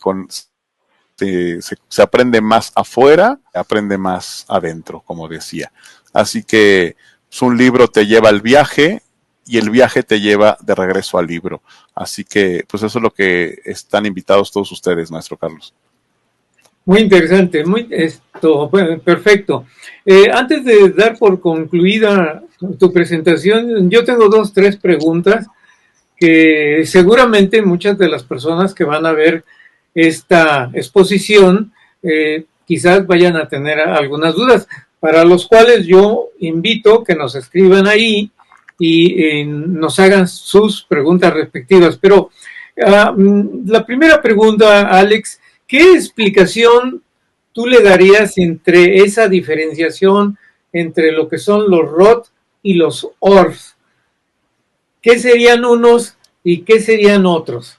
aprende más afuera, aprende más adentro, como decía. Así que pues, un libro te lleva al viaje y el viaje te lleva de regreso al libro. Así que pues eso es lo que están invitados todos ustedes, maestro Carlos. Muy interesante, bueno, perfecto. Antes de dar por concluida tu presentación, yo tengo 2, 3 preguntas que seguramente muchas de las personas que van a ver esta exposición quizás vayan a tener algunas dudas, para los cuales yo invito que nos escriban ahí y nos hagan sus preguntas respectivas. Pero la primera pregunta, Alex, ¿qué explicación tú le darías entre esa diferenciación entre lo que son los ROT y los ORF? ¿Qué serían unos y qué serían otros?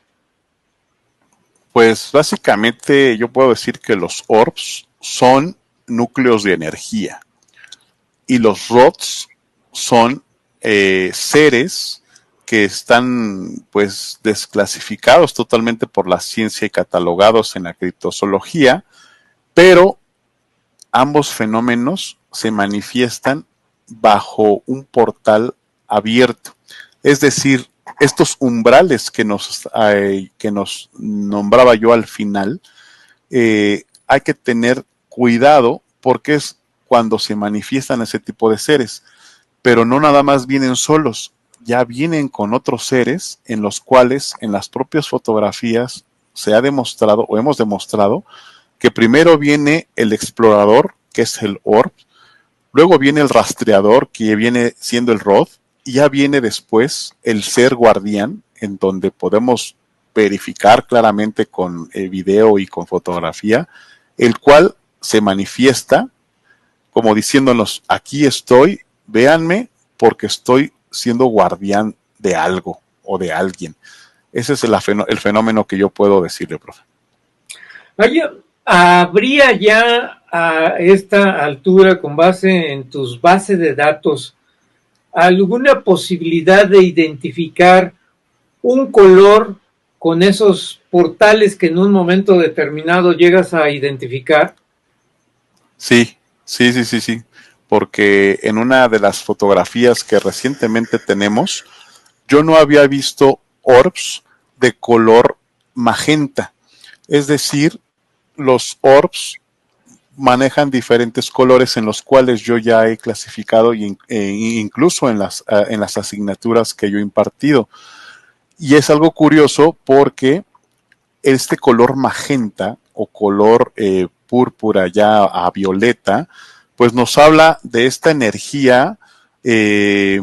Pues básicamente yo puedo decir que los ORBs son núcleos de energía y los ROTs son seres que están pues desclasificados totalmente por la ciencia y catalogados en la criptozoología, pero ambos fenómenos se manifiestan bajo un portal abierto. Es decir, estos umbrales que nos nombraba yo al final, hay que tener cuidado porque es cuando se manifiestan ese tipo de seres. Pero no nada más vienen solos, ya vienen con otros seres en los cuales en las propias fotografías se ha demostrado o hemos demostrado que primero viene el explorador, que es el orb, luego viene el rastreador, que viene siendo el rod, y ya viene después el ser guardián, en donde podemos verificar claramente con video y con fotografía, el cual se manifiesta como diciéndonos, aquí estoy, véanme, porque estoy siendo guardián de algo o de alguien. Ese es el fenómeno que yo puedo decirle, profe. ¿Habría ya a esta altura, con base en tus bases de datos, alguna posibilidad de identificar un color con esos portales que en un momento determinado llegas a identificar? Sí, sí. Porque en una de las fotografías que recientemente tenemos, yo no había visto orbs de color magenta. Es decir, los orbs manejan diferentes colores en los cuales yo ya he clasificado incluso en las asignaturas que yo he impartido. Y es algo curioso porque este color magenta o color púrpura ya a violeta, pues nos habla de esta energía que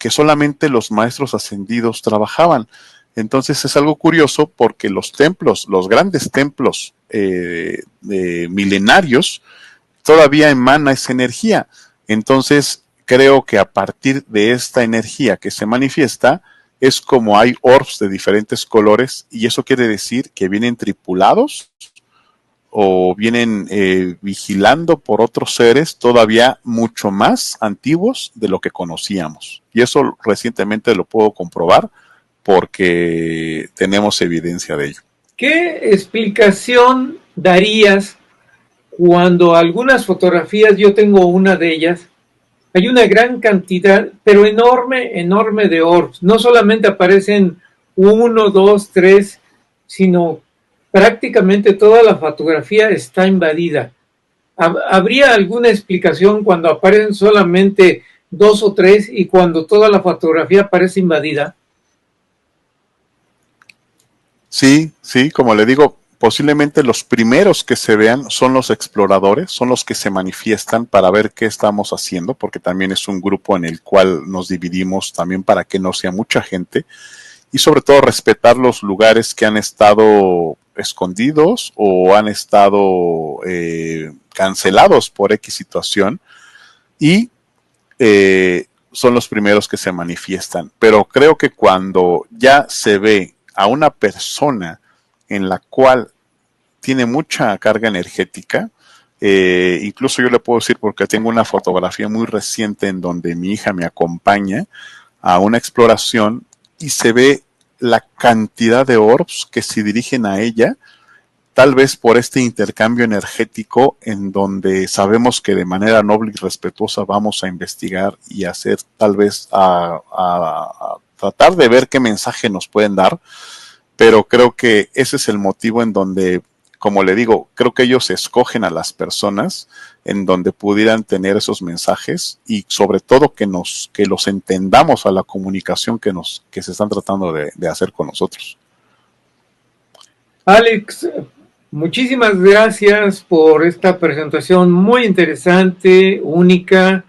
solamente los maestros ascendidos trabajaban. Entonces es algo curioso porque los templos, los grandes templos milenarios, todavía emana esa energía. Entonces creo que a partir de esta energía que se manifiesta, es como hay orbs de diferentes colores, y eso quiere decir que vienen tripulados o vienen vigilando por otros seres todavía mucho más antiguos de lo que conocíamos. Y eso recientemente lo puedo comprobar porque tenemos evidencia de ello. ¿Qué explicación darías cuando algunas fotografías, yo tengo una de ellas, hay una gran cantidad, pero enorme de orbs? No solamente aparecen 1, 2, 3, sino prácticamente toda la fotografía está invadida. ¿Habría alguna explicación cuando aparecen solamente 2 o 3 y cuando toda la fotografía aparece invadida? Sí, sí, como le digo, posiblemente los primeros que se vean son los exploradores, son los que se manifiestan para ver qué estamos haciendo, porque también es un grupo en el cual nos dividimos también para que no sea mucha gente y sobre todo respetar los lugares que han estado escondidos o han estado cancelados por X situación y son los primeros que se manifiestan. Pero creo que cuando ya se ve a una persona en la cual tiene mucha carga energética, incluso yo le puedo decir porque tengo una fotografía muy reciente en donde mi hija me acompaña a una exploración y se ve la cantidad de orbs que se dirigen a ella, tal vez por este intercambio energético en donde sabemos que de manera noble y respetuosa vamos a investigar y hacer tal vez a tratar de ver qué mensaje nos pueden dar, pero creo que ese es el motivo en donde, como le digo, creo que ellos escogen a las personas en donde pudieran tener esos mensajes y sobre todo que los entendamos a la comunicación que se están tratando de hacer con nosotros. Alex, muchísimas gracias por esta presentación muy interesante, única.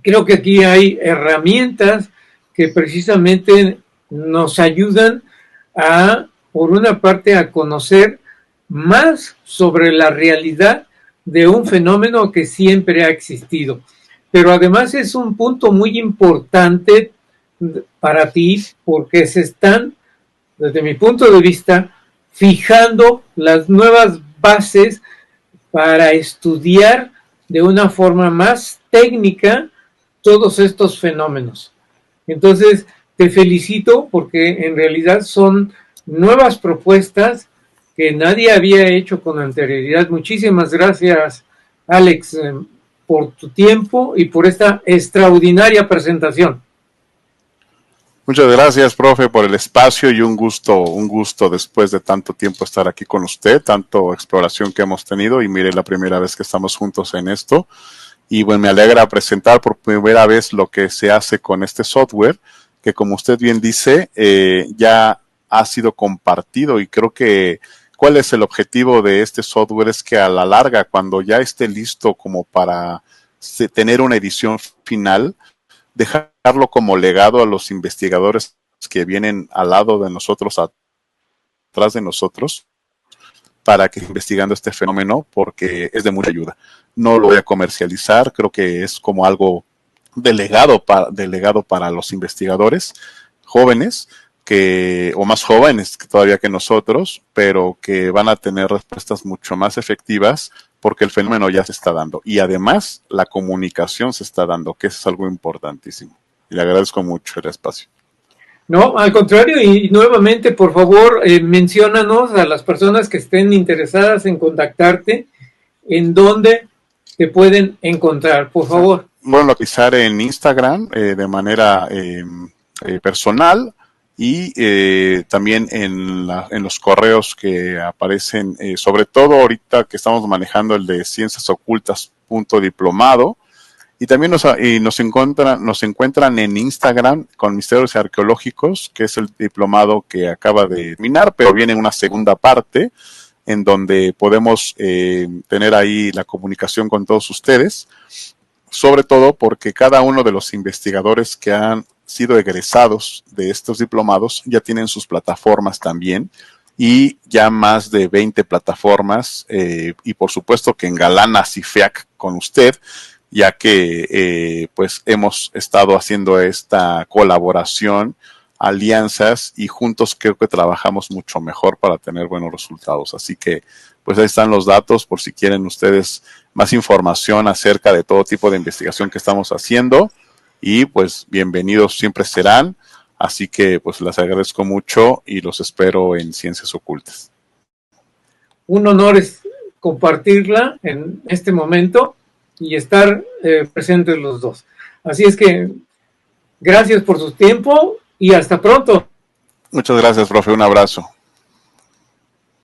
Creo que aquí hay herramientas que precisamente nos ayudan por una parte, a conocer más sobre la realidad de un fenómeno que siempre ha existido. Pero además es un punto muy importante para ti porque se están, desde mi punto de vista, fijando las nuevas bases para estudiar de una forma más técnica todos estos fenómenos. Entonces, te felicito porque en realidad son nuevas propuestas que nadie había hecho con anterioridad. Muchísimas gracias, Alex, por tu tiempo y por esta extraordinaria presentación. Muchas gracias, profe, por el espacio y un gusto después de tanto tiempo estar aquí con usted, tanto exploración que hemos tenido y mire, la primera vez que estamos juntos en esto. Y bueno, me alegra presentar por primera vez lo que se hace con este software, que como usted bien dice, ya ha sido compartido y creo que cuál es el objetivo de este software es que a la larga, cuando ya esté listo como para tener una edición final, dejarlo como legado a los investigadores que vienen al lado de nosotros, atrás de nosotros, para que investigando este fenómeno, porque es de mucha ayuda. No lo voy a comercializar, creo que es como algo delegado para los investigadores jóvenes, o más jóvenes todavía que nosotros, pero que van a tener respuestas mucho más efectivas porque el fenómeno ya se está dando. Y además, la comunicación se está dando, que eso es algo importantísimo. Y le agradezco mucho el espacio. No, al contrario, y nuevamente, por favor, menciónanos a las personas que estén interesadas en contactarte, en dónde te pueden encontrar, por favor. Bueno, localizar en Instagram de manera personal y también en los correos que aparecen, sobre todo ahorita que estamos manejando el de cienciasocultas.diplomado. Y también nos encuentran en Instagram con Misterios Arqueológicos, que es el diplomado que acaba de terminar, pero viene una segunda parte en donde podemos tener ahí la comunicación con todos ustedes, sobre todo porque cada uno de los investigadores que han sido egresados de estos diplomados ya tienen sus plataformas también y ya más de 20 plataformas y por supuesto que engalana CIFEAC con usted, ya que pues hemos estado haciendo esta colaboración, alianzas y juntos creo que trabajamos mucho mejor para tener buenos resultados. Así que pues ahí están los datos por si quieren ustedes más información acerca de todo tipo de investigación que estamos haciendo y pues bienvenidos siempre serán. Así que pues les agradezco mucho y los espero en Ciencias Ocultas. Un honor es compartirla en este momento y estar presentes los dos. Así es que gracias por su tiempo y hasta pronto. Muchas gracias, profe. Un abrazo.